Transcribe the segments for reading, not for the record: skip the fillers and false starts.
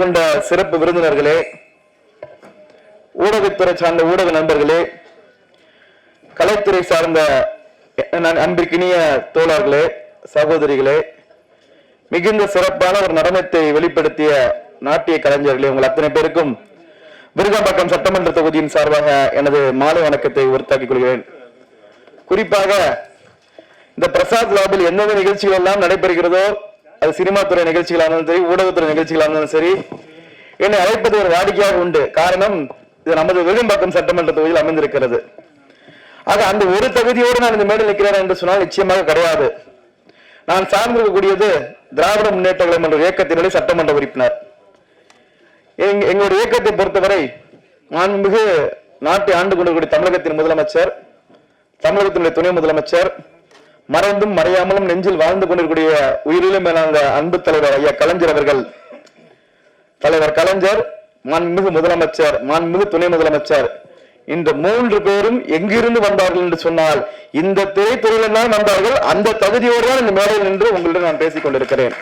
கொண்ட சிறப்பு விருந்தினர்களே, ஊடகத்துறை சார்ந்த ஊடக நண்பர்களே, கலைத்துறை சார்ந்த அன்பிற்கினிய தோழர்களே, சகோதரிகளே, மிகுந்த சிறப்பான ஒரு நடனத்தை வெளிப்படுத்திய நாட்டிய கலைஞர்களே, உங்கள் அத்தனை பேருக்கும் விருகம்பாக்கம் சட்டமன்ற தொகுதியின் சார்பாக எனது மாலை வணக்கத்தை உறுத்தாக்கிக் கொள்கிறேன். குறிப்பாக இந்த பிரசாத் லாபில் எந்தெந்த நிகழ்ச்சிகள் எல்லாம் நடைபெறுகிறதோ, அது சினிமா துறை நிகழ்ச்சிகளானாலும் சரி, ஊடகத்துறை நிகழ்ச்சிகளானாலும் சரி, என்னை அழைப்பது ஒரு வாடிக்கையாக உண்டு. காரணம், இது நமது விருகம்பாக்கம் சட்டமன்ற தொகுதியில் அமைந்திருக்கிறது. ஆக அந்த ஒரு தகுதியோடு நான் இந்த மேடையில் நிற்கிறேன் என்று சொன்னால் நிச்சயமாக கிடையாது. நான் சார்ந்திருக்கக்கூடியது திராவிட முன்னேற்ற கழகம் என்ற இயக்கத்தினுடைய சட்டமன்ற உறுப்பினர். எங்களுடைய இயக்கத்தை பொறுத்தவரை மாண்புமிகு நாட்டை ஆண்டு கொண்டிருக்கூடிய தமிழகத்தின் முதலமைச்சர், தமிழகத்தினுடைய துணை முதலமைச்சர், மறைந்தும் மறையாமலும் நெஞ்சில் வாழ்ந்து கொண்டிருக்கூடிய உயிரிலும் மேலான அன்பு தலைவர் ஐயா கலைஞர் அவர்கள், தலைவர் கலைஞர், மாண்புமிகு முதலமைச்சர், மாண்புமிகு துணை முதலமைச்சர், இந்த மூன்று பேரும் எங்கிருந்து வந்தார்கள் என்று சொன்னால் இந்த திரைத்துறையில் தான் வந்தார்கள். அந்த தகுதியோடு தான் இந்த மேடையில் நின்று உங்களிடம் நான் பேசிக் கொண்டிருக்கிறேன்.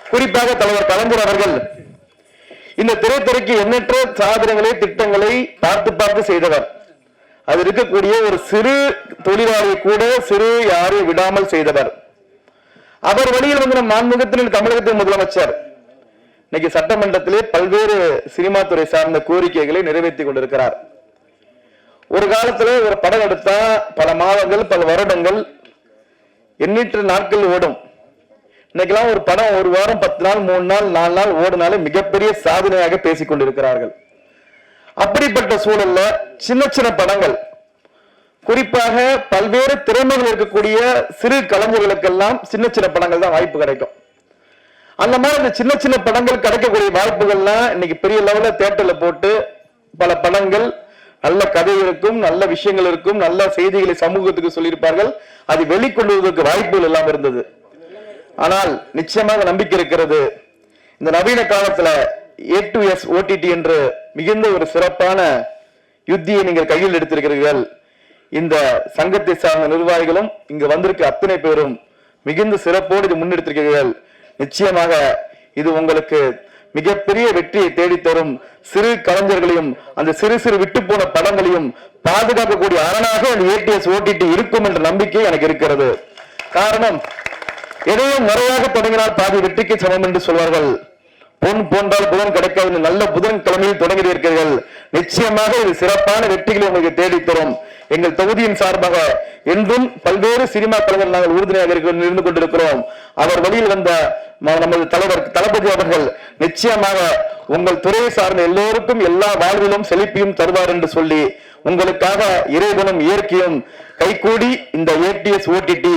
குறிப்பாக தலைவர் கலைஞர் அவர்கள் இந்த திரைத்துறைக்கு எண்ணற்ற சாதனைகளை, திட்டங்களை பார்த்து பார்த்து செய்தவர். அது இருக்கக்கூடிய ஒரு சிறு தொழிலாளியை கூட சிறு யாரையும் விடாமல் செய்தவர். அவர் வழியில் வந்து நம் மாண்புமிகு தமிழகத்தின் முதலமைச்சர் இன்னைக்கு சட்டமன்றத்திலே பல்வேறு சினிமா துறை சார்ந்த கோரிக்கைகளை நிறைவேற்றி கொண்டிருக்கிறார். ஒரு காலத்துல ஒரு படம் எடுத்தா பல மாதங்கள், பல வருடங்கள், எண்ணற்ற நாட்கள் ஓடும். இன்னைக்கெல்லாம் ஒரு படம் ஒரு வாரம், 10 நாள், 3 நாள், 4 நாள் ஓடினாலே மிகப்பெரிய சாதனையாக பேசிக் கொண்டிருக்கிறார்கள். அப்படிப்பட்ட சூழல்ல சின்ன சின்ன படங்கள், குறிப்பாக பல்வேறு திறமைகள் இருக்கக்கூடிய சிறு கலைஞர்களுக்கெல்லாம் சின்ன சின்ன படங்கள் தான் வாய்ப்பு கிடைக்கும். அந்த மாதிரி இந்த சின்ன சின்ன படங்கள் கிடைக்கக்கூடிய வாய்ப்புகள்லாம் இன்னைக்கு பெரிய லெவல்ல தியேட்டர்ல போட்டு பல படங்கள் நல்ல கதை இருக்கும், நல்ல விஷயங்கள் இருக்கும், நல்ல செய்திகளை சமூகத்துக்கு சொல்லியிருப்பார்கள். அது வெளிக்கொள்வதற்கு வாய்ப்புகள் எல்லாம் இருந்தது. ஆனால் நிச்சயமாக நம்பிக்கை இருக்கிறது. இந்த நவீன காலத்துல A2S OTT என்று மிகுந்த ஒரு சிறப்பான யுத்தியை நீங்கள் கையில் எடுத்திருக்கிறீர்கள். இந்த சங்கத்தை சார்ந்த நிர்வாகிகளும் இங்கு வந்திருக்க அத்தனை பேரும் மிகுந்த சிறப்போடு இது முன்னெடுத்திருக்கிறீர்கள். நிச்சயமாக இது உங்களுக்கு மிகப்பெரிய வெற்றியை தேடித்தரும். சிறு கலைஞர்களையும் அந்த சிறு சிறு விட்டு போன படங்களையும் பாதுகாக்கக்கூடிய அரணாக அந்த A2S OTT இருக்கும் என்ற நம்பிக்கை எனக்கு இருக்கிறது. காரணம், எதையும் முறையாக தொடங்கினால் பாதி வெற்றிக்கு சமம் என்று சொல்வார்கள். பொன் போன்றால் புதன் கிடைக்காது. நல்ல புதன் கிழமையில் தொடங்கி இருக்கிறீர்கள். நிச்சயமாக இது சிறப்பான வெற்றிகளை உங்களுக்கு தேடித்தரும். எங்கள் தொகுதியின் சார்பாக என்றும் பல்வேறு சினிமா கலைஞர்கள் நாங்கள் உறுதுணையாக இருந்து கொண்டிருக்கிறோம். அவர் வழியில் வந்த நமது தலைவர் தளபதி அவர்கள் நிச்சயமாக உங்கள் துறையை சார்ந்த எல்லோருக்கும் எல்லா வாழ்விலும் செழிப்பையும் தருவார் என்று சொல்லி உங்களுக்காக இறைவனும் இயற்கையும் கைகூடி இந்த A2S OTT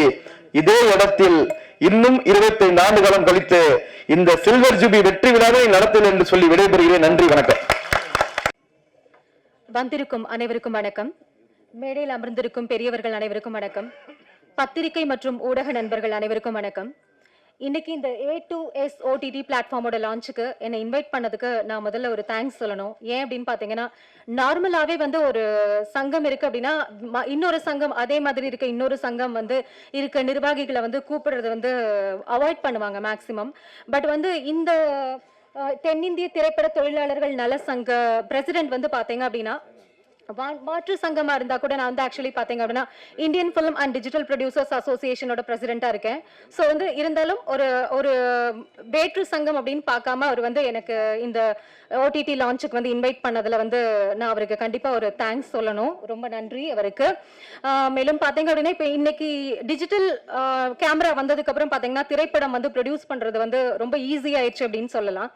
இதே இடத்தில் இன்னும் 25 ஆண்டு காலம் கழித்து இந்த சில்வர் ஜூபி வெற்றி விழாவை நடத்தும் என்று சொல்லி விடைபெறுகிறேன். நன்றி, வணக்கம். வந்திருக்கும் அனைவருக்கும் வணக்கம். மேடையில் அமர்ந்திருக்கும் பெரியவர்கள் அனைவருக்கும் வணக்கம். பத்திரிகை மற்றும் ஊடக நண்பர்கள் அனைவருக்கும் வணக்கம். இன்னைக்கு இந்த A2S OTT பிளாட்ஃபார்மோட லான்ச்சுக்கு என்னை இன்வைட் பண்ணதுக்கு நான் முதல்ல ஒரு தேங்க்ஸ் சொல்லணும். ஏன் அப்படின்னு பார்த்தீங்கன்னா, நார்மலாகவே வந்து ஒரு சங்கம் இருக்கு அப்படின்னா இன்னொரு சங்கம் அதே மாதிரி இருக்க இன்னொரு சங்கம் வந்து இருக்க நிர்வாகிகளை வந்து கூப்பிடுறது வந்து அவாய்ட் பண்ணுவாங்க மேக்சிமம். பட் வந்து இந்த தென்னிந்திய திரைப்பட தொழிலாளர்கள் நல சங்க பிரசிடென்ட் வந்து பார்த்தீங்க அப்படின்னா மாற்று சங்கமா இருந்தா கூட நான் வந்து ஆக்சுவலி பாத்தீங்க அப்படின்னா Indian film and digital producers அசோசியேஷனோட பிரசிடென்ட்டா இருக்கேன். ஸோ வந்து இருந்தாலும் ஒரு வேற்று சங்கம் அப்படின்னு பார்க்காம அவர் வந்து எனக்கு இந்த OTT லான்ச்சுக்கு வந்து இன்வைட் பண்ணதுல வந்து நான் அவருக்கு கண்டிப்பா ஒரு தேங்க்ஸ் சொல்லணும். ரொம்ப நன்றி அவருக்கு. மேலும் பாத்தீங்க அப்படின்னா இப்போ இன்னைக்கு டிஜிட்டல் கேமரா வந்ததுக்கு அப்புறம் பாத்தீங்கன்னா திரைப்படம் வந்து ப்ரொடியூஸ் பண்றது வந்து ரொம்ப ஈஸி ஆயிடுச்சு அப்படின்னு சொல்லலாம்.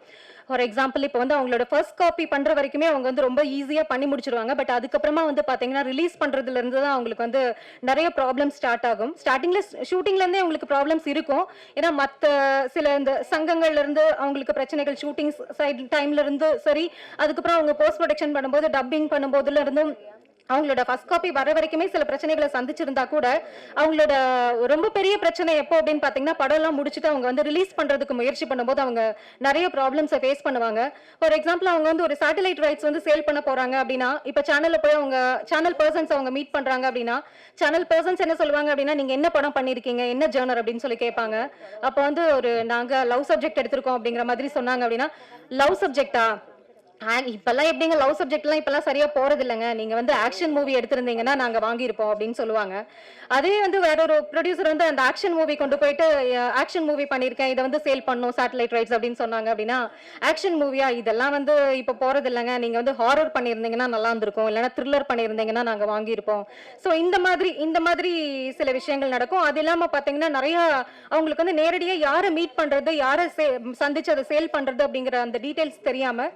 ஃபார் எக்ஸாம்பிள் இப்போ வந்து அவங்களோட ஃபர்ஸ்ட் காப்பி பண்ற வரைக்குமே அவங்க வந்து ரொம்ப ஈஸியா பண்ணி முடிச்சிருவாங்க. பட் அதுக்கப்புறமா வந்து பாத்தீங்கன்னா ரிலீஸ் பண்றதுல இருந்து தான் அவங்களுக்கு வந்து நிறைய ப்ராப்ளம் ஸ்டார்ட் ஆகும். ஸ்டார்டிங்ல ஷூட்டிங்ல இருந்தே அவங்களுக்கு ப்ராப்ளம்ஸ் இருக்கும். ஏன்னா மற்ற சில இந்த சங்கங்கள்ல இருந்து அவங்களுக்கு பிரச்சனைகள் ஷூட்டிங் சைட் டைம்ல இருந்து சரி, அதுக்கப்புறம் அவங்க போஸ்ட் ப்ரொடக்ஷன் பண்ணும்போது டப்பிங் பண்ணும்போதுல இருந்து அவங்களோட ஃபர்ஸ்ட் காப்பி வர வரைக்குமே சில பிரச்சனைகளை சந்திச்சிருந்தா கூட அவங்களோட ரொம்ப பெரிய பிரச்சனை எப்போ அப்படின்னு பாத்தீங்கன்னா படம் எல்லாம் முடிச்சுட்டு அவங்க வந்து ரிலீஸ் பண்றதுக்கு முயற்சி பண்ணும்போது அவங்க நிறைய ப்ராப்ளம்ஸை ஃபேஸ் பண்ணுவாங்க. ஃபார் எக்ஸாம்பிள் அவங்க வந்து ஒரு சேட்டலைட் ரைட்ஸ் வந்து சேல் பண்ண போறாங்க அப்படின்னா இப்ப சேனல்ல போய் அவங்க சேனல் பர்சன்ஸ் அவங்க மீட் பண்றாங்க அப்படின்னா சேனல் பர்சன்ஸ் என்ன சொல்லுவாங்க அப்படின்னா நீங்க என்ன படம் பண்ணிருக்கீங்க, என்ன ஜேர்னர் அப்படின்னு சொல்லி கேட்பாங்க. அப்போ வந்து ஒரு நாங்க லவ் சப்ஜெக்ட் எடுத்திருக்கோம் அப்படிங்கிற மாதிரி சொன்னாங்க அப்படின்னா லவ் சப்ஜெக்டா இப்பெல்லாம் எப்படிங்க லவ் சப்ஜெக்ட்லாம் இப்பெல்லாம் சரியா போறது இல்லைங்க, நீங்க வந்து ஆக்ஷன் மூவி எடுத்திருந்தீங்கன்னா நாங்க வாங்கியிருப்போம் அப்படின்னு சொல்லுவாங்க. அதே வந்து வேற ஒரு ப்ரொடியூசர் வந்து அந்த ஆக்ஷன் மூவி கொண்டு போயிட்டு ஆக்ஷன் மூவி பண்ணியிருக்கேன் இதை வந்து சேல் பண்ணும் சேட்டலைட் ரைட்ஸ் அப்படின்னு சொன்னாங்க அப்படின்னா ஆக்ஷன் மூவியா இதெல்லாம் வந்து இப்போ போறது இல்லைங்க, நீங்க வந்து ஹாரர் பண்ணியிருந்தீங்கன்னா நல்லா இருந்திருக்கும், இல்லைன்னா த்ரில்லர் பண்ணியிருந்தீங்கன்னா நாங்க வாங்கியிருப்போம். ஸோ இந்த மாதிரி சில விஷயங்கள் நடக்கும். அது இல்லாம பாத்தீங்கன்னா நிறைய அவங்களுக்கு வந்து நேரடியாக யாரை மீட் பண்றது, யாரை சந்திச்சு அதை சேல் பண்றது அப்படிங்கிற அந்த டீடைல்ஸ் தெரியாம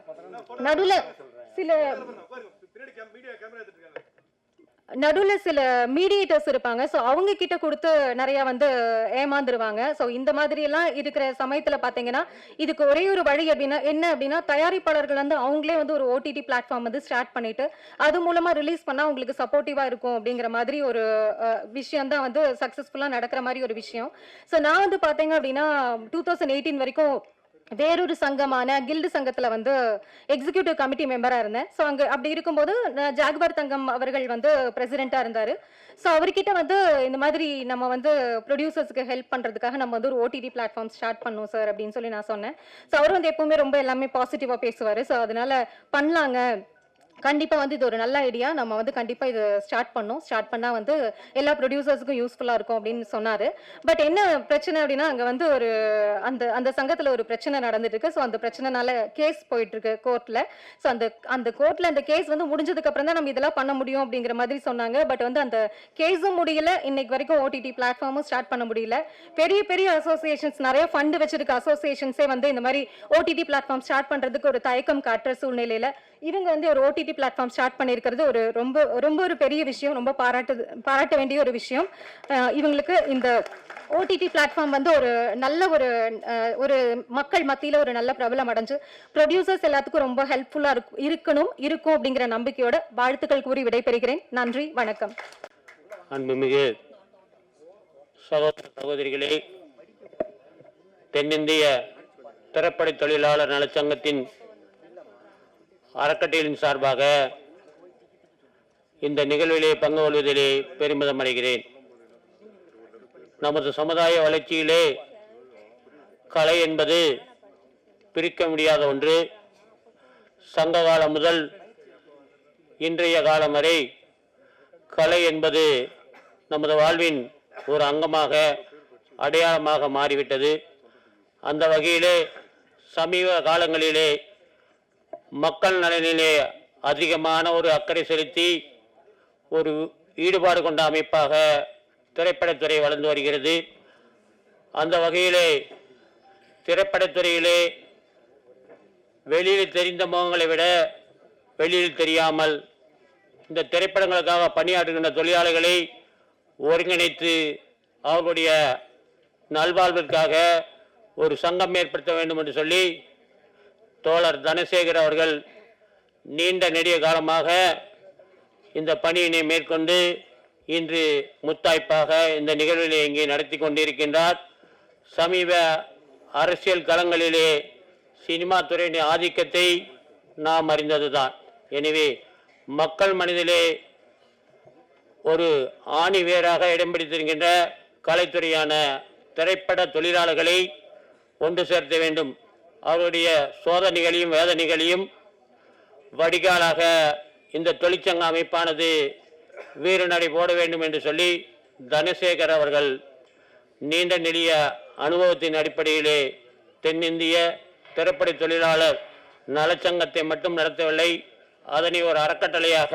நடுவுல சில மீடியேட்டர்ஸ் இருப்பாங்க. ஸோ அவங்க கிட்ட கொடுத்து நிறைய வந்து ஏமாந்துருவாங்க. ஸோ இந்த மாதிரி எல்லாம் இருக்கிற சமயத்துல பாத்தீங்கன்னா இதுக்கு ஒரே ஒரு வழி அப்படின்னா தயாரிப்பாளர்கள் வந்து அவங்களே வந்து ஒரு ஓடிடி பிளாட்ஃபார்ம் வந்து ஸ்டார்ட் பண்ணிட்டு அது மூலமா ரிலீஸ் பண்ணா அவங்களுக்கு சப்போர்ட்டிவா இருக்கும் அப்படிங்கிற மாதிரி ஒரு விஷயம் தான் வந்து சக்சஸ்ஃபுல்லா நடக்கிற மாதிரி ஒரு விஷயம். ஸோ நான் வந்து பாத்தீங்க அப்படின்னா 2018 வரைக்கும் வேறொரு சங்கமான கில்டு சங்கத்துல வந்து எக்ஸிகியூட்டிவ் கமிட்டி மெம்பரா இருந்தேன். ஸோ அங்க அப்படி இருக்கும்போது ஜாகுவார் தங்கம் அவர்கள் வந்து பிரசிடென்ட்டா இருந்தாரு. ஸோ அவர்கிட்ட வந்து இந்த மாதிரி நம்ம வந்து ப்ரொடியூசர்ஸ்க்கு ஹெல்ப் பண்றதுக்காக நம்ம வந்து ஒரு ஓடிடி பிளாட்ஃபார்ம் ஸ்டார்ட் பண்ணோம் சார் அப்படின்னு சொல்லி நான் சொன்னேன். ஸோ அவர் வந்து எப்பவுமே ரொம்ப எல்லாமே பாசிட்டிவா பேசுவாரு. ஸோ அதனால பண்ணலாங்க, கண்டிப்பா வந்து இது ஒரு நல்ல ஐடியா, நம்ம வந்து கண்டிப்பா இது ஸ்டார்ட் பண்ணா வந்து எல்லா ப்ரொடியூசர்ஸ்க்கும் யூஸ்ஃபுல்லா இருக்கும் அப்படின்னு சொன்னாரு. பட் என்ன பிரச்சனை அப்படின்னா அங்க வந்து ஒரு அந்த சங்கத்துல ஒரு பிரச்சனை நடந்துட்டு இருக்கு. ஸோ அந்த பிரச்சனைனால கேஸ் போயிட்டு இருக்கு கோர்ட்ல. ஸோ அந்த கோர்ட்ல அந்த கேஸ் வந்து முடிஞ்சதுக்கு அப்புறம் தான் நம்ம இதெல்லாம் பண்ண முடியும் அப்படிங்கிற மாதிரி சொன்னாங்க. பட் வந்து அந்த கேஸும் முடியல, இன்னைக்கு வரைக்கும் ஓடிடி பிளாட்ஃபார்மும் ஸ்டார்ட் பண்ண முடியல. பெரிய பெரிய அசோசியேஷன்ஸ் நிறைய ஃபண்ட் வச்சிருக்க அசோசியேஷன்ஸே வந்து இந்த மாதிரி ஓடிடி பிளாட்ஃபார்ம் ஸ்டார்ட் பண்றதுக்கு ஒரு தயக்கம் காட்டுற சூழ்நிலையில இவங்க வந்து ஒரு ஓடிடி பிளாட்ஃபார்ம் ஸ்டார்ட் பண்ணியிருக்கிறது ஒரு ரொம்ப ஒரு பெரிய விஷயம், ரொம்ப பாராட்ட வேண்டிய ஒரு விஷயம். இவங்களுக்கு இந்த ஓடிடி பிளாட்ஃபார்ம் வந்து ஒரு நல்ல ஒரு மக்கள் மத்தியில ஒரு நல்ல பிரபலம் அடைஞ்சு ப்ரொடியூசர்ஸ் எல்லாத்துக்கும் ரொம்ப ஹெல்ப்ஃபுல்லா இருக்கும் அப்படிங்கிற நம்பிக்கையோட வாழ்த்துக்கள் கூறி விடைபெறுகிறேன். நன்றி, வணக்கம். அன்புமிகு சகோதர சகோதரிகளே, தென்னிந்திய திரைப்பட தொழிலாளர் நலச்சங்கத்தின் அறக்கட்டளையின் சார்பாக இந்த நிகழ்விலே பங்கு கொள்வதிலே பெருமிதம் அடைகிறேன். நமது சமுதாய வளர்ச்சியிலே கலை என்பது பிரிக்க முடியாத ஒன்று. சங்க காலம் முதல் இன்றைய காலம் வரை கலை என்பது நமது வாழ்வின் ஒரு அங்கமாக அடையாளமாக மாறிவிட்டது. அந்த வகையிலே சமீப காலங்களிலே மக்கள் நலனிலே அதிகமான ஒரு அக்கறை செலுத்தி ஒரு ஈடுபாடு கொண்ட அமைப்பாக திரைப்படத்துறை வளர்ந்து வருகிறது. அந்த வகையிலே திரைப்படத்துறையிலே வெளியில் தெரிந்த முகங்களை விட வெளியில் தெரியாமல் இந்த திரைப்படங்களுக்காக பணியாற்றுகின்ற தொழிலாளர்களை ஒருங்கிணைத்து அவர்களுடைய நல்வாழ்விற்காக ஒரு சங்கம் ஏற்படுத்த வேண்டும் என்று சொல்லி தோழர் தனசேகர் அவர்கள் நீண்ட நெடிய காலமாக இந்த பணியினை மேற்கொண்டு இன்று முத்தாய்ப்பாக இந்த நிகழ்விலே இங்கே நடத்தி கொண்டிருக்கின்றார். சமீப அரசியல் களங்களிலே சினிமா துறையின் ஆதிக்கத்தை நாம் அறிந்ததுதான். எனவே மக்கள் மனதிலே ஒரு ஆணி வேராக இடம் பிடித்திருக்கின்ற கலைத்துறையான திரைப்பட தொழிலாளர்களை ஒன்று சேர்த்த வேண்டும். அவருடைய சோதனைகளையும் வேதனைகளையும் வடிகாலாக இந்த தொழிற்சங்க அமைப்பானது வீறு நடை போட வேண்டும் என்று சொல்லி தனசேகர் அவர்கள் நீண்ட நெடிய அனுபவத்தின் அடிப்படையிலே தென்னிந்திய திரைப்பட தொழிலாளர் நலச்சங்கத்தை மட்டும் நடத்தவில்லை, அதனை ஒரு அறக்கட்டளையாக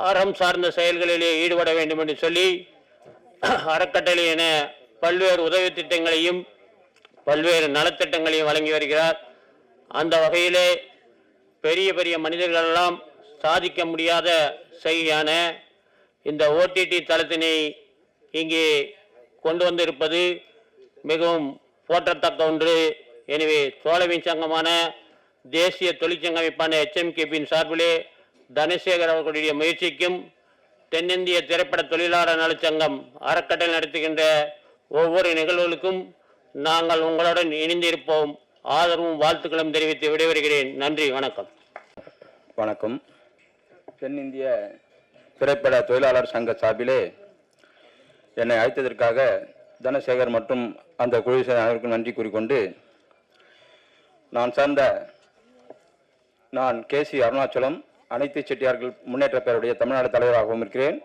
அறம் சார்ந்த செயல்களிலே ஈடுபட வேண்டும் என்று சொல்லி அறக்கட்டளை என பல்வேறு உதவி திட்டங்களையும் பல்வேறு நலத்திட்டங்களையும் வழங்கி வருகிறார். அந்த வகையிலே பெரிய பெரிய மனிதர்களெல்லாம் சாதிக்க முடியாத செய்தியான இந்த ஓடிடி தளத்தினை இங்கே கொண்டு வந்திருப்பது மிகவும் போற்றத்தக்க ஒன்று. எனவே தோழமையின் சங்கமான தேசிய தொழிற்சங்க அமைப்பான HMKபின் சார்பிலே தனசேகர் அவர்களுடைய முயற்சிக்கும் தென்னிந்திய திரைப்பட தொழிலாளர் நலச்சங்கம் அறக்கட்டளை நடத்துகின்ற ஒவ்வொரு நிகழ்வுகளுக்கும் நாங்கள் உங்களுடன் இணைந்திருப்போம். ஆதரவும் வாழ்த்துக்களும் தெரிவித்து விடைபெறுகிறேன். நன்றி, வணக்கம். வணக்கம். தென்னிந்திய திரைப்பட தொழிலாளர் சங்க சார்பிலே என்னை அழைத்ததற்காக தனசேகர் மற்றும் அந்த குழு அனைவருக்கும் நன்றி கூறிக்கொண்டு, நான் கேசி அருணாச்சலம், அனைத்து செட்டியார்கள் முன்னேற்ற பேருடைய தமிழ்நாடு தலைவராகவும் இருக்கிறேன்.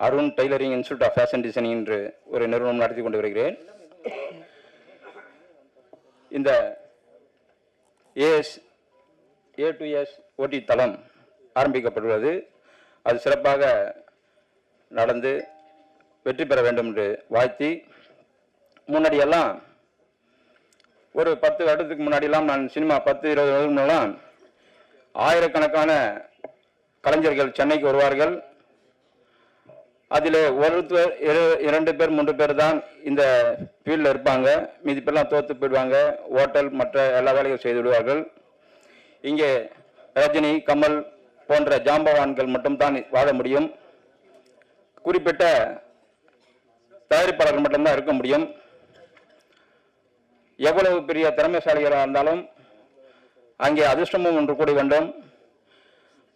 Arun tailoring institute of fashion designing என்று ஒரு நிறுவனம் நடத்தி கொண்டு வருகிறேன். இந்த A2S ஓட்டி தளம் ஆரம்பிக்கப்பட்டுள்ளது. அது சிறப்பாக நடந்து வெற்றி பெற வேண்டும் என்று வாழ்த்தி, முன்னாடியெல்லாம் ஒரு 10 வருடத்துக்கு முன்னாடியெல்லாம் நான் சினிமா 10-20 வருடம் முன்னெல்லாம் ஆயிரக்கணக்கான கலைஞர்கள் சென்னைக்கு வருவார்கள். அதில் ஒருத்தர் 2 பேர் 3 பேர் தான் இந்த ஃபீல்டில் இருப்பாங்க. மீதி பேர்லாம் தோற்று போயிடுவாங்க. ஹோட்டல் மற்ற எல்லா வேலையும் செய்து விடுவார்கள். இங்கே ரஜினி, கமல் போன்ற ஜாம்பவான்கள் மட்டும்தான் வாழ முடியும். குறிப்பிட்ட தயாரிப்பாளர்கள் மட்டும்தான் இருக்க முடியும். எவ்வளவு பெரிய திறமைசாலிகளாக இருந்தாலும் அங்கே அதிர்ஷ்டமும் ஒன்று கூடி வேண்டும்.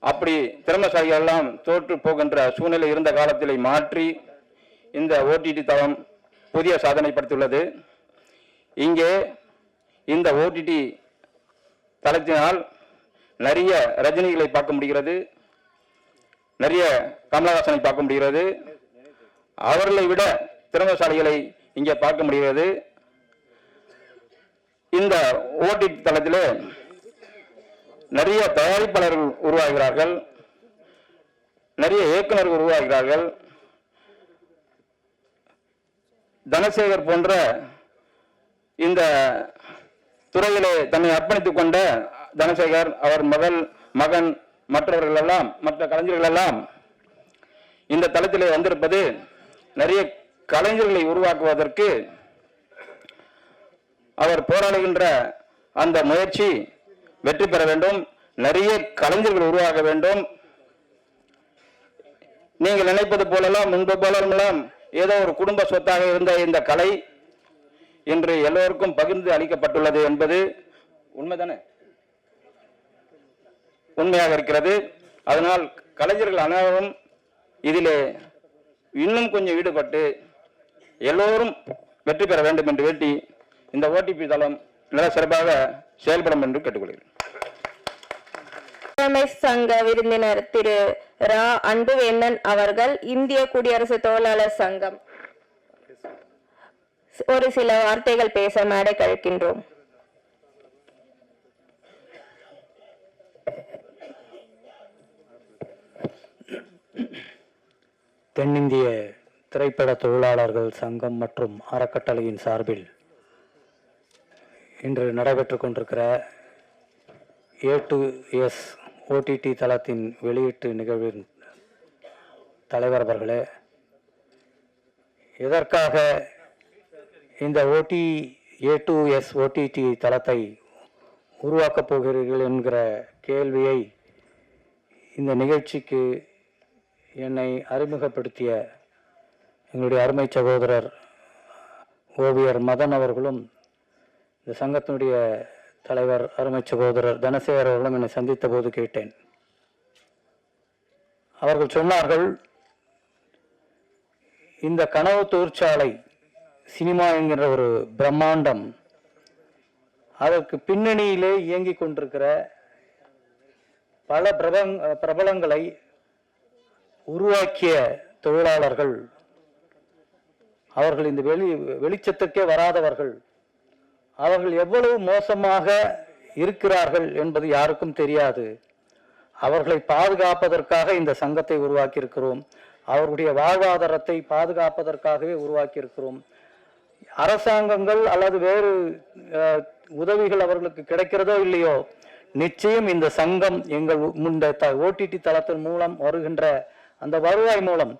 அப்படி திறமைசாலிகள் எல்லாம் தோற்று போகின்ற சூழ்நிலை இருந்த காலத்திலே மாற்றி இந்த OTT தளம் புதிய சாதனை படுத்தியுள்ளது. இங்கே இந்த OTT தளத்தினால் நிறைய ரஜினிகளை பார்க்க முடிகிறது, நிறைய கமலஹாசனை பார்க்க முடிகிறது. அவர்களை விட திறமைசாலிகளை இங்கே பார்க்க முடிகிறது. இந்த OTT தளத்திலே நிறைய தயாரிப்பாளர்கள் உருவாகிறார்கள், நிறைய இயக்குநர்கள் உருவாகிறார்கள். தனசேகர் போன்ற இந்த துறையிலே தன்னை அர்ப்பணித்துக் கொண்ட தனசேகர், அவர் மகன் மற்றவர்கள் எல்லாம், மற்ற கலைஞர்கள் எல்லாம் இந்த தளத்திலே வந்திருப்பது நிறைய கலைஞர்களை உருவாக்குவதற்கு அவர் போராடுகின்ற அந்த முயற்சி வெற்றி பெற வேண்டும். நிறைய கலைஞர்கள் உருவாக வேண்டும். நீங்கள் நினைப்பது போலெல்லாம் முன்பு போலெல்லாம் ஏதோ ஒரு குடும்ப சொத்தாக இருந்த இந்த கலை இன்று எல்லோருக்கும் பகிர்ந்து அளிக்கப்பட்டுள்ளது என்பது உண்மைதானே? உண்மையாக இருக்கிறது. அதனால் கலைஞர்கள் அனைவரும் இதிலே இன்னும் கொஞ்சம் ஈடுபட்டு எல்லோரும் வெற்றி பெற வேண்டும் என்று வேண்டி இந்த OTT தளம் நல்ல சிறப்பாக செயல்படும் என்று கேட்டுக்கொள்கிறேன். தலைமை சங்க விருந்தினர் திரு ரா அன்புவேந்தன் அவர்கள் இந்திய குடியரசு தொழிலாளர் சங்கம் ஒரு சில வார்த்தைகள் பேச மேடை கழிக்கின்றோம். தென்னிந்திய திரைப்பட தொழிலாளர்கள் சங்கம் மற்றும் அறக்கட்டளையின் சார்பில் இன்று நடைபெற்று கொண்டிருக்கிற A2S OTT தளத்தின் வெளியீட்டு நிகழ்வின் தலைவர் அவர்களே, எதற்காக இந்த A2S OTT தளத்தை உருவாக்கப் போகிறீர்கள் என்கிற கேள்வியை இந்த நிகழ்ச்சிக்கு என்னை அறிமுகப்படுத்திய எங்களுடைய அருமை சகோதரர் ஓவியர் மதன் அவர்களும், இந்த சங்கத்தினுடைய தலைவர் அருமை சகோதரர் தனசேகர் அவர்களும் என்னை சந்தித்த போது கேட்டேன். அவர்கள் சொன்னார்கள், இந்த கனவு தொழிற்சாலை சினிமா என்கிற ஒரு பிரம்மாண்டம், அதற்கு பின்னணியிலே இயங்கிக் கொண்டிருக்கிற பல பிரபலங்களை உருவாக்கிய தொழிலாளர்கள், அவர்கள் இந்த வெளிச்சத்துக்கே வராதவர்கள், அவர்கள் எவ்வளவு மோசமாக இருக்கிறார்கள் என்பது யாருக்கும் தெரியாது. அவர்களை பாதுகாப்பதற்காக இந்த சங்கத்தை உருவாக்கி இருக்கிறோம். அவர்களுடைய வாழ்வாதாரத்தை பாதுகாப்பதற்காகவே உருவாக்கி இருக்கிறோம். அரசாங்கங்கள் அல்லது வேறு உதவிகள் அவர்களுக்கு கிடைக்கிறதோ இல்லையோ, நிச்சயம் இந்த சங்கம் எங்கள் இந்த OTT தளத்தின் மூலம் வருகின்ற அந்த வருவாய் மூலம்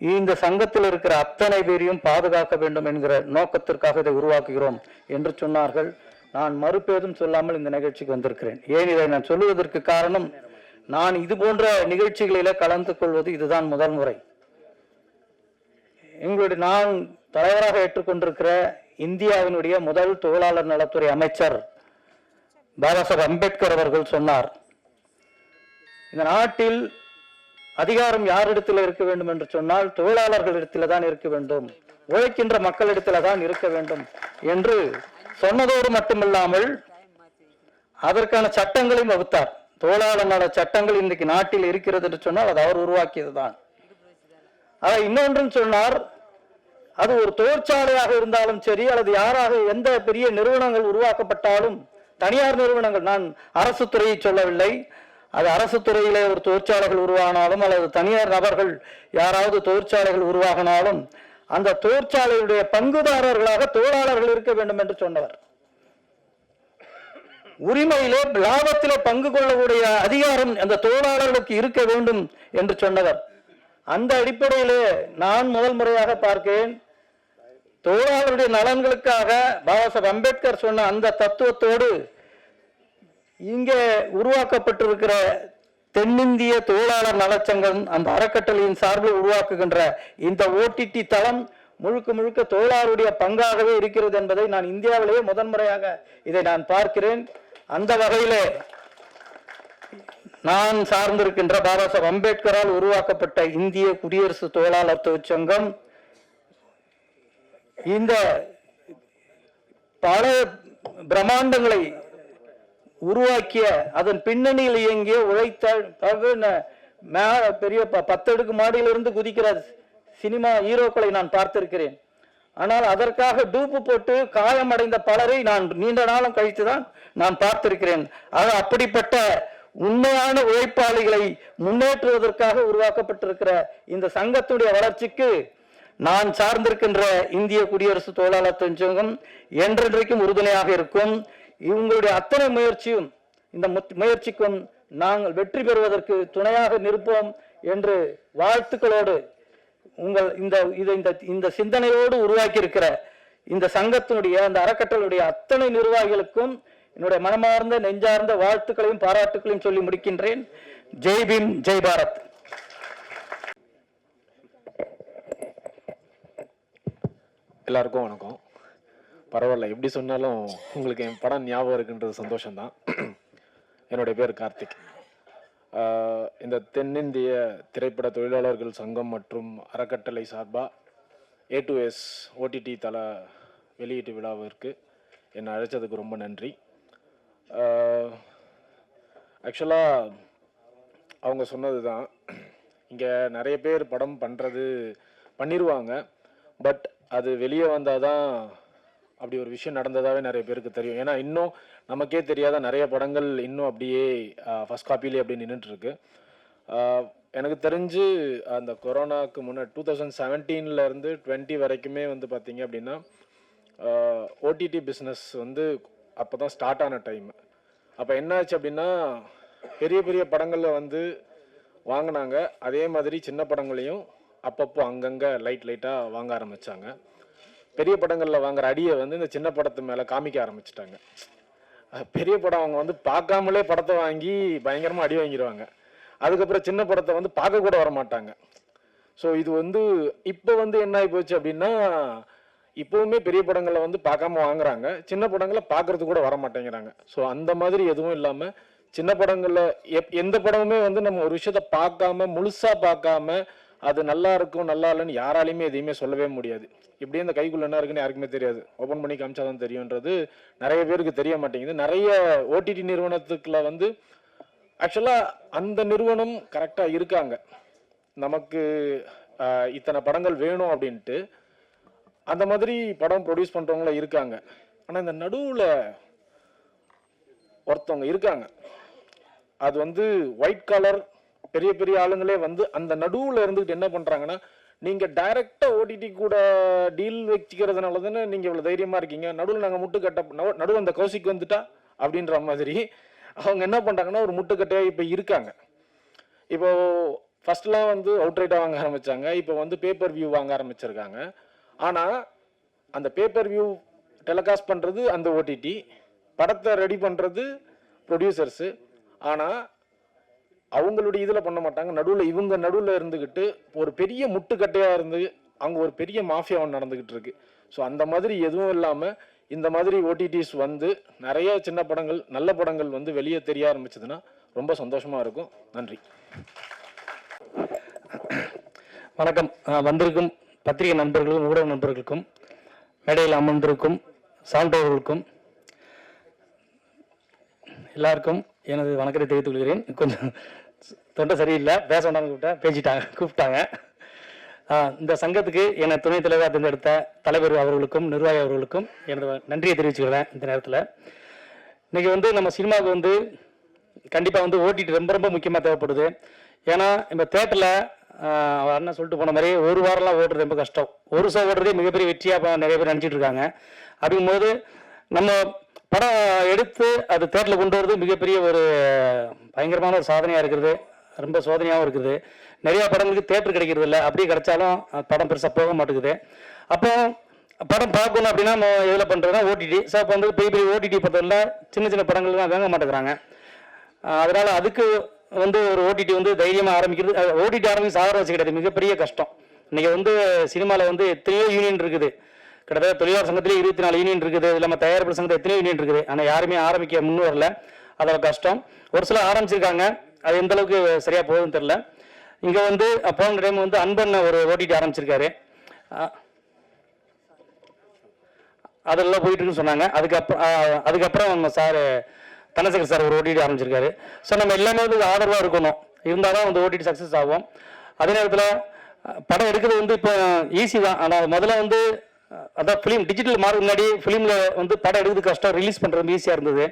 இந்த சங்கத்தில் இருக்கிற அத்தனை பேரையும் பாதுகாக்க வேண்டும் என்கிற நோக்கத்திற்காக இதை உருவாக்குகிறோம் என்று சொன்னார்கள். நான் மறுப்பேதும் சொல்லாமல் இந்த நிகழ்ச்சிக்கு வந்திருக்கிறேன். ஏன் இதை நான் சொல்லுவதற்கு காரணம், நான் இது போன்ற நிகழ்ச்சிகளில கலந்து கொள்வது இதுதான் முதல் முறை. நான் தலைவராக ஏற்றுக்கொண்டிருக்கிற இந்தியாவினுடைய முதல் தொழிலாளர் நலத்துறை அமைச்சர் பாபா சாஹேப் அம்பேத்கர் அவர்கள் சொன்னார், இந்த நாட்டில் அதிகாரம் யாரிடத்தில் இருக்க வேண்டும் என்று சொன்னால் தொழிலாளர்களிடத்தில் தான் இருக்க வேண்டும், உழைக்கின்ற மக்களிடத்தில் தான் இருக்க வேண்டும் என்று சொன்னதோடு மட்டுமில்லாமல் அதற்கான சட்டங்களையும் வகுத்தார். தொழிலாளர் நல சட்டங்கள் இன்றைக்கு நாட்டில் இருக்கிறது என்று சொன்னால் அது அவர் உருவாக்கியதுதான். அதை இன்னொன்றும் சொன்னார், அது ஒரு தொழிற்சாலையாக இருந்தாலும் சரி, அல்லது யாராக எந்த பெரிய நிறுவனங்கள் உருவாக்கப்பட்டாலும், தனியார் நிறுவனங்கள், நான் அரசு துறையை சொல்லவில்லை, அது அரசு துறையிலே ஒரு தொழிற்சாலைகள் உருவானாலும் அல்லது தனியார் நபர்கள் யாராவது தொழிற்சாலைகள் உருவாகினாலும் அந்த தொழிற்சாலையுடைய பங்குதாரர்களாக தொழிலாளர்கள் இருக்க வேண்டும் என்று சொன்னவர். உரிமையிலே லாபத்திலே பங்கு கொள்ளக்கூடிய அதிகாரம் அந்த தொழிலாளர்களுக்கு இருக்க வேண்டும் என்று சொன்னவர். அந்த அடிப்படையிலே நான் முதல் முறையாக பார்க்கிறேன், தொழிலாளருடைய நலன்களுக்காக பாபா சாஹேப் அம்பேத்கர் சொன்ன அந்த தத்துவத்தோடு இங்கே உருவாக்கப்பட்டிருக்கிற தென்னிந்திய தொழிலாளர் நலச்சங்கம் அந்த அறக்கட்டளையின் சார்பில் உருவாக்குகின்ற இந்த ஓடிடி தளம் முழுக்க முழுக்க தொழிலாளருடைய பங்காகவே இருக்கிறது என்பதை நான் இந்தியாவிலேயே முதன்முறையாக இதை நான் பார்க்கிறேன். அந்த வகையிலே நான் சார்ந்திருக்கின்ற பாபா சாஹேப் அம்பேத்கரால் உருவாக்கப்பட்ட இந்திய குடியரசு தொழிலாளர் தொழிற்சங்கம் இந்த பல பிரம்மாண்டங்களை உருவாக்கிய, அதன் பின்னணியில் இயங்கிய உழைத்த பெரிய 10 அடுக்கு மாடியிலிருந்து குதிக்கிற சினிமா ஹீரோக்களை நான் பார்த்திருக்கிறேன். ஆனால் அதற்காக டூப்பு போட்டு காயமடைந்த பலரை நான் நீண்ட நாளம் கழித்துதான் நான் பார்த்திருக்கிறேன். அப்படிப்பட்ட உண்மையான உழைப்பாளிகளை முன்னேற்றுவதற்காக உருவாக்கப்பட்டிருக்கிற இந்த சங்கத்துடைய வளர்ச்சிக்கு நான் சார்ந்திருக்கின்ற இந்திய குடியரசு தொழிலாளர் தொழிற்சங்கம் என்றென்றைக்கும் உறுதுணையாக இருக்கும். இவங்களுடைய அத்தனை முயற்சியும், இந்த முயற்சிக்கும் நாங்கள் வெற்றி பெறுவதற்கு துணையாக நிற்போம் என்று வாழ்த்துக்களோடு இந்த சிந்தனையோடு உருவாக்கி இருக்கிற இந்த சங்கத்தினுடைய அந்த அறக்கட்டளையுடைய அத்தனை நிர்வாகிகளுக்கும் என்னுடைய மனமார்ந்த நெஞ்சார்ந்த வாழ்த்துக்களையும் பாராட்டுகளையும் சொல்லி முடிக்கின்றேன். ஜெய் பீம், ஜெய் பாரத். எல்லாருக்கும் வணக்கம். பரவாயில்ல, எப்படி சொன்னாலும் உங்களுக்கு என் படம் ஞாபகம் இருக்குன்றது சந்தோஷம்தான். என்னுடைய பேர் கார்த்திக். இந்த தென்னிந்திய திரைப்பட தொழிலாளர்கள் சங்கம் மற்றும் அறக்கட்டளை சார்பாக A2S ஓடிடி தள வெளியீட்டு விழாவிற்கு என்னை அழைச்சதுக்கு ரொம்ப நன்றி. ஆக்சுவலாக அவங்க சொன்னது தான், இங்கே நிறைய பேர் படம் பண்ணிடுவாங்க, பட் அது வெளியே வந்தால் தான் அப்படி ஒரு விஷயம் நடந்ததாகவே நிறைய பேருக்கு தெரியும். ஏன்னா இன்னும் நமக்கே தெரியாத நிறைய படங்கள் இன்னும் அப்படியே ஃபர்ஸ்ட் காப்பிலே அப்படி நின்றுட்டுருக்கு. எனக்கு தெரிஞ்சு அந்த கொரோனாவுக்கு முன்னாடி 2017 20 வரைக்குமே பார்த்தீங்க அப்படின்னா ஓடிடி பிஸ்னஸ் அப்போ தான் ஸ்டார்ட் ஆன டைம். அப்போ என்னாச்சு அப்படின்னா பெரிய பெரிய படங்களில் வாங்கினாங்க, அதே மாதிரி சின்ன படங்களையும் அப்பப்போ அங்கங்கே லைட்டாக வாங்க ஆரம்பித்தாங்க. பெரிய படங்களில் வாங்குற அடியை இந்த சின்ன படத்து மேலே காமிக்க ஆரம்பிச்சிட்டாங்க. பெரிய படம் அவங்க பார்க்காமலே படத்தை வாங்கி பயங்கரமாக அடி வாங்கிடுவாங்க. அதுக்கப்புறம் சின்ன படத்தை பார்க்க கூட வர மாட்டாங்க. ஸோ இது இப்போ என்ன ஆகி போச்சு அப்படின்னா, இப்போவுமே பெரிய படங்களை பார்க்காம வாங்குறாங்க, சின்ன படங்களை பார்க்கறது கூட வர மாட்டேங்கிறாங்க. ஸோ அந்த மாதிரி எதுவும் இல்லாமல் சின்ன படங்களில் எந்த படமுமே நம்ம ஒரு விஷயத்த பார்க்காம முழுசாக பார்க்காம அது நல்லா இருக்கும் நல்லா இல்லைன்னு யாராலையுமே எதையுமே சொல்லவே முடியாது. இப்படியே இந்த கைக்குள்ள என்ன இருக்குன்னு யாருக்குமே தெரியாது, ஓப்பன் பண்ணி காமிச்சாதான் தெரியுன்றது நிறைய பேருக்கு தெரிய மாட்டேங்குது. நிறைய ஓடிடி நிறுவனத்துக்குள்ள ஆக்சுவலாக அந்த நிறுவனம் கரெக்டாக இருக்காங்க, நமக்கு இத்தனை படங்கள் வேணும் அப்படின்ட்டு அந்த மாதிரி படம் ப்ரொடியூஸ் பண்ணுறவங்களும் இருக்காங்க. ஆனால் இந்த நடுவில் ஒருத்தவங்க இருக்காங்க, அது ஒயிட் கலர் பெரிய பெரிய ஆளுங்களே அந்த நடுவில் இருந்துக்கிட்டு என்ன பண்ணுறாங்கன்னா, நீங்கள் டைரெக்டாக ஓடிடி கூட டீல் வச்சுக்கிறதுனால தானே நீங்கள் இவ்வளோ தைரியமாக இருக்கீங்க, நடுவில் நாங்கள் நடுவில் அந்த கௌசிக்கு வந்துட்டா அப்படின்ற மாதிரி அவங்க என்ன பண்ணுறாங்கன்னா ஒரு முட்டுக்கட்டையாக இப்போ இருக்காங்க. இப்போ ஃபர்ஸ்ட்லாம் அவுட்ரைட்டாக வாங்க ஆரம்பித்தாங்க, இப்போ பேப்பர் வியூ வாங்க ஆரம்பிச்சிருக்காங்க. ஆனால் அந்த பேப்பர் வியூ டெலிகாஸ்ட் பண்ணுறது அந்த ஓடிடி, படத்தை ரெடி பண்ணுறது ப்ரொடியூசர்ஸு. ஆனால் அவங்களுடைய இதில் பண்ண மாட்டாங்க, இவங்க நடுவில் இருந்துக்கிட்டு ஒரு பெரிய முட்டுக்கட்டையாக இருந்து அங்கே ஒரு பெரிய மாஃபியாவும் நடந்துக்கிட்டு இருக்கு. ஸோ அந்த மாதிரி எதுவும் இல்லாமல் இந்த மாதிரி ஓடிடிஸ் வந்து நிறைய சின்ன படங்கள் நல்ல படங்கள் வந்து வெளியே தெரிய ஆரம்பிச்சதுன்னா ரொம்ப சந்தோஷமாக இருக்கும். நன்றி. வணக்கம். வந்திருக்கும் பத்திரிகை நண்பர்களுக்கும் ஊடக நண்பர்களுக்கும் மேடையில் அமர்ந்திருக்கும் சான்றோர்களுக்கும் எல்லாருக்கும் எனது வணக்கத்தை தெரிவித்துக் கொள்கிறேன். கொஞ்சம் தொண்டை சரியில்லை, பேச வேண்டாம்னு கூப்பிட்டாங்க. இந்த சங்கத்துக்கு என்னை துணைத் தலைவராக தேர்ந்தெடுத்த தலைவர் அவர்களுக்கும் நிர்வாகி அவர்களுக்கும் எனது நன்றியை தெரிவிச்சுக்கிறேன். இந்த நேரத்தில் இன்னைக்கு வந்து நம்ம சினிமாவுக்கு வந்து கண்டிப்பாக வந்து ஓடிடி ரொம்ப ரொம்ப முக்கியமாக தேவைப்படுது. ஏன்னா இந்த தேட்டரில் அவர் அண்ணன் சொல்லிட்டு போன மாதிரி ஒரு வாரம்லாம் ஓடுறது ரொம்ப கஷ்டம். ஒரு ஷோ ஓடுறதே மிகப்பெரிய வெற்றியாக நிறைய பேர் நினச்சிட்டு இருக்காங்க. அப்படிங்கும்போது நம்ம படம் எடுத்து அது தேட்டரில் கொண்டு வரது மிகப்பெரிய ஒரு பயங்கரமான ஒரு சாதனையாக இருக்கிறது, ரொம்ப சோதனையாகவும் இருக்குது. நிறையா படங்களுக்கு தேட்டர் கிடைக்கிறது இல்லை, அப்படியே கிடைச்சாலும் படம் பெருசாக போக மாட்டேங்குது. அப்போ படம் பார்க்கணும் அப்படின்னா நம்ம எதில் பண்ணுறதுனா ஓடிடி. ஸோ அப்போ வந்து பெரிய பெரிய ஓடிடி படத்தில் சின்ன சின்ன படங்கள்லாம் வாங்க மாட்டேங்கிறாங்க. அதனால் அதுக்கு வந்து ஒரு ஓடிடி வந்து தைரியமாக ஆரம்பிக்கிறது. ஓடிடி ஆரம்பிச்சு சாதாரண வச்சு கிடையாது, மிகப்பெரிய கஷ்டம். இன்றைக்கி வந்து சினிமாவில் வந்து எத்தனையோ யூனியன் இருக்குது. கிட்டத்தட்ட தொழிலாளர் சங்கத்திலே 24 யூனியன் இருக்குது, இல்லாமல் தயாரிப்பு சங்கத்தில் எத்தனையோ யூனியன் இருக்குது. ஆனால் யாருமே ஆரம்பிக்க முன் வரல, அதோட கஷ்டம். ஒரு சில ஆரம்பிச்சிருக்காங்க, அது எந்த அளவுக்கு சரியாக போகுதுன்னு தெரில. இங்கே வந்து போன டைம் வந்து அன்பன் ஒரு ஓடிடி ஆரம்பிச்சிருக்காரு, அதெல்லாம் போயிட்டு இருக்குன்னு சொன்னாங்க. அதுக்கப்புறம் நம்ம சார் தனசேகர் சார் ஒரு ஓடிடி ஆரம்பிச்சிருக்காரு. ஸோ நம்ம எல்லாமே வந்து ஆதரவாக இருக்கணும், இருந்தால் தான் வந்து ஓடிடி சக்ஸஸ் ஆகும். அதே நேரத்தில் படம் எடுக்கிறது வந்து இப்போ ஈஸி தான். ஆனால் முதல்ல வந்து அதான் ஃபிலிம் டிஜிட்டல் மாறி முன்னாடி ஃபிலிமில் வந்து படம் எடுக்கிறது கஷ்டம், ரிலீஸ் பண்ணுறது ஈஸியாக இருந்தது.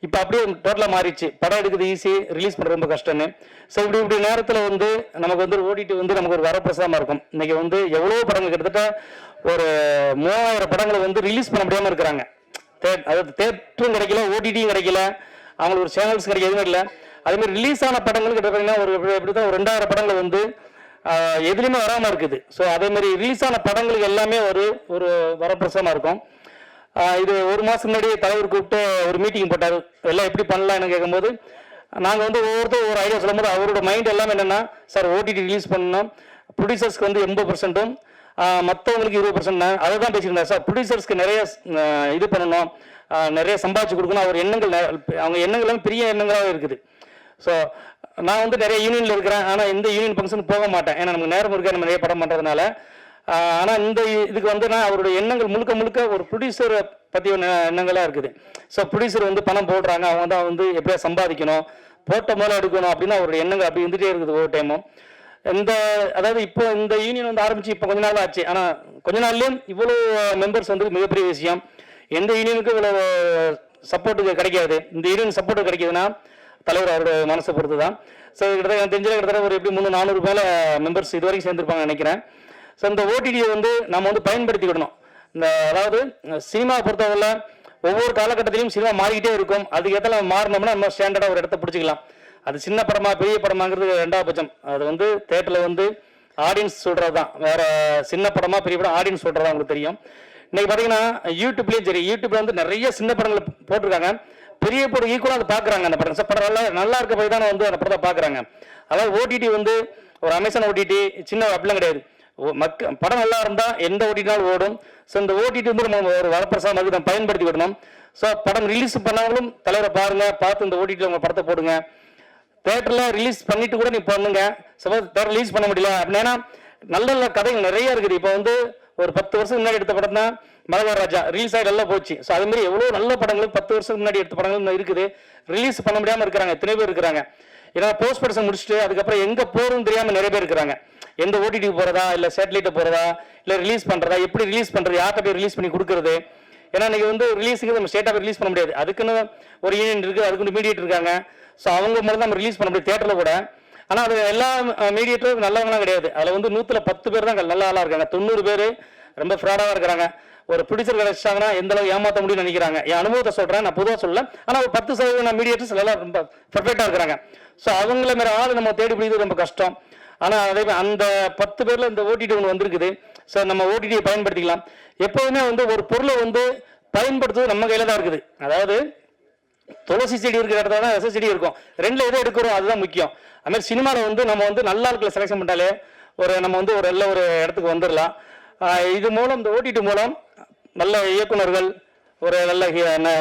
இப்போ அப்படியே டோட்டலாக மாறிடுச்சு, படம் எடுக்கிறது ஈஸி, ரிலீஸ் பண்ணுறது ரொம்ப கஷ்டம்னு. ஸோ இப்படி நேரத்தில் வந்து நமக்கு வந்து ஓடிடி வந்து நமக்கு ஒரு வரப்பிரசாதமாக இருக்கும். இன்றைக்கி வந்து எவ்வளோ படங்கள் கிட்டத்தட்ட ஒரு 3000 படங்களை வந்து ரிலீஸ் பண்ண முடியாமல் இருக்கிறாங்க. அதாவது தேட்டரும் கிடைக்கல, ஓடிடியும் கிடைக்கல, அவங்களுக்கு ஒரு சேனல்ஸ் கிடைக்க எதுவும் இல்லை. அதேமாதிரி ரிலீஸ் ஆன படங்கள் கிட்டத்தட்ட ஒரு எப்படி தான் ஒரு 2000 படங்கள் வந்து எதுலையுமே வராமல் இருக்குது. ஸோ அதேமாதிரி ரிலீஸ் ஆன படங்களுக்கு எல்லாமே ஒரு வரப்பிரசாதமாக இருக்கும். இது ஒரு மாதம் முன்னாடி தலைவர் கூப்பிட்டு ஒரு மீட்டிங் போட்டார், எல்லாம் எப்படி பண்ணலாம்னு கேட்கும்போது நாங்கள் வந்து ஒவ்வொருத்தரும் ஒரு ஐடியா சொல்லும்போது அவரோட மைண்ட் எல்லாமே என்னென்னா, சார் ஓடிடி ரிலீஸ் பண்ணணும், ப்ரொடியூசர்ஸ்க்கு வந்து 80%, மற்றவங்களுக்கு 20%, அதை தான் பேசியிருந்தார். சார் ப்ரொடியூசர்ஸ்க்கு நிறைய இது பண்ணணும், நிறைய சம்பாதிச்சு கொடுக்கணும். அவர் எண்ணங்கள், அவங்க எண்ணங்கள் பெரிய எண்ணங்களாக இருக்குது. ஸோ நான் வந்து நிறைய யூனியனில் இருக்கிறேன், ஆனால் இந்த யூனியன் ஃபங்க்ஷனுக்கு போக மாட்டேன், ஏன்னா நமக்கு நேரம் இருக்க நம்ம நிறைய படம் பண்ணுறதுனால. ஆனால் இந்த இதுக்கு வந்து நான் அவருடைய எண்ணங்கள் முழுக்க ஒரு ப்ரொடியூசரை பற்றிய எண்ணங்களாக இருக்குது. ஸோ ப்ரொடியூசர் வந்து பணம் போடுறாங்க, அவங்க தான் வந்து எப்படியா சம்பாதிக்கணும், போட்ட மேலே எடுக்கணும் அப்படின்னு அவருடைய எண்ணங்கள் அப்படி இருந்துகிட்டே இருக்குது ஒவ்வொரு டைமும். அதாவது இப்போ இந்த யூனியன் வந்து ஆரம்பிச்சு இப்போ கொஞ்ச நாள் ஆச்சு, ஆனால் கொஞ்ச நாள்லேயும் இவ்வளோ மெம்பர்ஸ் வந்து மிகப்பெரிய விஷயம். எந்த யூனியனுக்கும் இவ்வளோ சப்போர்ட்டுக்கு கிடைக்காது. இந்த யூனியன் சப்போர்ட்டு கிடைக்கிதுன்னா தலைவர் அவருடைய மனசை பொறுத்து தான். ஸோ கிட்டத்தட்ட தெரிஞ்ச கிட்டத்தட்ட ஒரு எப்படி 300-400 மேலே மெம்பர்ஸ் இது வரைக்கும் சேர்ந்துருப்பாங்க நினைக்கிறேன். ஸோ இந்த ஓடிடியை வந்து நம்ம வந்து பயன்படுத்திக்கிடணும். அதாவது சினிமாவை பொறுத்தவரை ஒவ்வொரு காலகட்டத்திலையும் சினிமா மாறிக்கிட்டே இருக்கும். அதுக்கு ஏற்ற நம்ம மாறினோம்னா நம்ம ஸ்டாண்டர்டாக ஒரு இடத்த பிடிச்சிக்கலாம். அது சின்ன படமா பெரிய படமாங்கிறது 2வது பட்சம். அது வந்து தேட்டரில் வந்து ஆடியன்ஸ் சொல்கிறது தான், வேற சின்ன படமா பெரிய படம் ஆடியன்ஸ் சொல்கிறதா உங்களுக்கு தெரியும். இன்னைக்கு பார்த்தீங்கன்னா யூடியூப்லேயும் சரி, யூடியூப்ல வந்து நிறைய சின்ன படங்கள் போட்டிருக்காங்க, பெரிய படம் ஈக்குவலாக அதை பார்க்குறாங்க. அந்த படம் படம் நல்லா இருக்க போய் தானே வந்து அந்த படத்தை பார்க்குறாங்க. அதாவது ஓடிடி வந்து ஒரு அமேசான் ஓடிடி சின்ன அப்படிலாம் கிடையாது. படம் நல்லா இருந்தால் எந்த ஓடிடினாலும் ஓடும். ஸோ இந்த ஓடிடி வந்து நம்ம ஒரு வரப்பிரசாதம் நம்ம பயன்படுத்தி விடணும். ஸோ படம் ரிலீஸ் பண்ணவங்களும் தலைவரை பாருங்க, பார்த்து இந்த ஓடிடியில் உங்கள் படத்தை போடுங்க. தேட்டரில் ரிலீஸ் பண்ணிட்டு கூட நீ பண்ணுங்க. சப்போஸ் தேட்டர் ரிலீஸ் பண்ண முடியல அப்படின்னா நல்ல நல்ல கதைகள் நிறைய இருக்குது. இப்போ வந்து ஒரு 10 வருஷம் முன்னாடி எடுத்த படம் தான் மலபார் ராஜா, ரிலீஸ் ஆகி நல்லா போச்சு. ஸோ அதே மாதிரி எவ்வளோ நல்ல படங்கள் 10 வருஷம் முன்னாடி எடுத்த படங்கள் இருக்குது, ரிலீஸ் பண்ண முடியாமல் இருக்கிறாங்க, எத்தனை பேர் இருக்கிறாங்க. ஏன்னா போஸ்ட் ப்ரொடக்ஷன் முடிச்சுட்டு அதுக்கப்புறம் எங்கே போகிறதுன்னு தெரியாமல் நிறைய பேர் இருக்கிறாங்க. எந்த ஓடிடிக்கு போகிறதா, இல்லை சேட்டலைட்டை போகிறதா, இல்லை ரிலீஸ் பண்ணுறதா, எப்படி ரிலீஸ் பண்ணுறது, யார்கிட்ட போய் ரிலீஸ் பண்ணி கொடுக்குறது. ஏன்னா இன்றைக்கி வந்து ரிலீஸுக்கு நம்ம ஸ்டேட்டாக ரிலீஸ் பண்ண முடியாது, அதுக்குன்னு ஒரு யூனியன் இருக்குது, அதுக்குன்னு மீடியேட் இருக்காங்க. ஸோ அவங்க மூலம் தான் நம்ம ரிலீஸ் பண்ண முடியாது தேட்டரில் கூட. ஆனால் அது எல்லா மீடியேட்டரும் நல்லவங்களாம் கிடையாது. அதில் வந்து 110 பேர் தான் நல்ல ஆளாக இருக்காங்க, 90 பேர் ரொம்ப ஃப்ராடாக இருக்கிறாங்க. ஒரு ப்ரொடியூசர் கிடைச்சிட்டாங்கன்னா எந்த அளவு ஏமாற்ற முடியும்னு நினைக்கிறாங்க. என் அனுபவத்தை சொல்கிறேன், நான் பொதுவாக சொல்லல. ஆனால் ஒரு 10% மீடியேட்டர்ஸ் எல்லாம் ரொம்ப பர்ஃபெக்டாக இருக்கிறாங்க. ஸோ அவங்கள மாரி ஆள் நம்ம தேடி பிடிக்கிறது ரொம்ப கஷ்டம். ஆனால் அதே அந்த 10 பேரில் இந்த ஓடிடி ஒன்று வந்திருக்குது. ஸோ நம்ம ஓடிடியை பயன்படுத்திக்கலாம். எப்போதுமே வந்து ஒரு பொருளை வந்து பயன்படுத்துவது நம்ம கையில் தான் இருக்குது. அதாவது துளசி செடி இருக்கிற இடத்துல தான் விஷ செடி இருக்கும். ரெண்டுல எதை எடுக்கிறோம் அதுதான் முக்கியம். அதுமாதிரி சினிமாவில் வந்து நம்ம வந்து நல்ல ஆட்களை செலெக்ஷன் பண்ணிட்டாலே நம்ம வந்து ஒரு நல்ல ஒரு இடத்துக்கு வந்துடலாம். இது மூலம் இந்த ஓடிடி மூலம் நல்ல இயக்குனர்கள் ஒரு நல்ல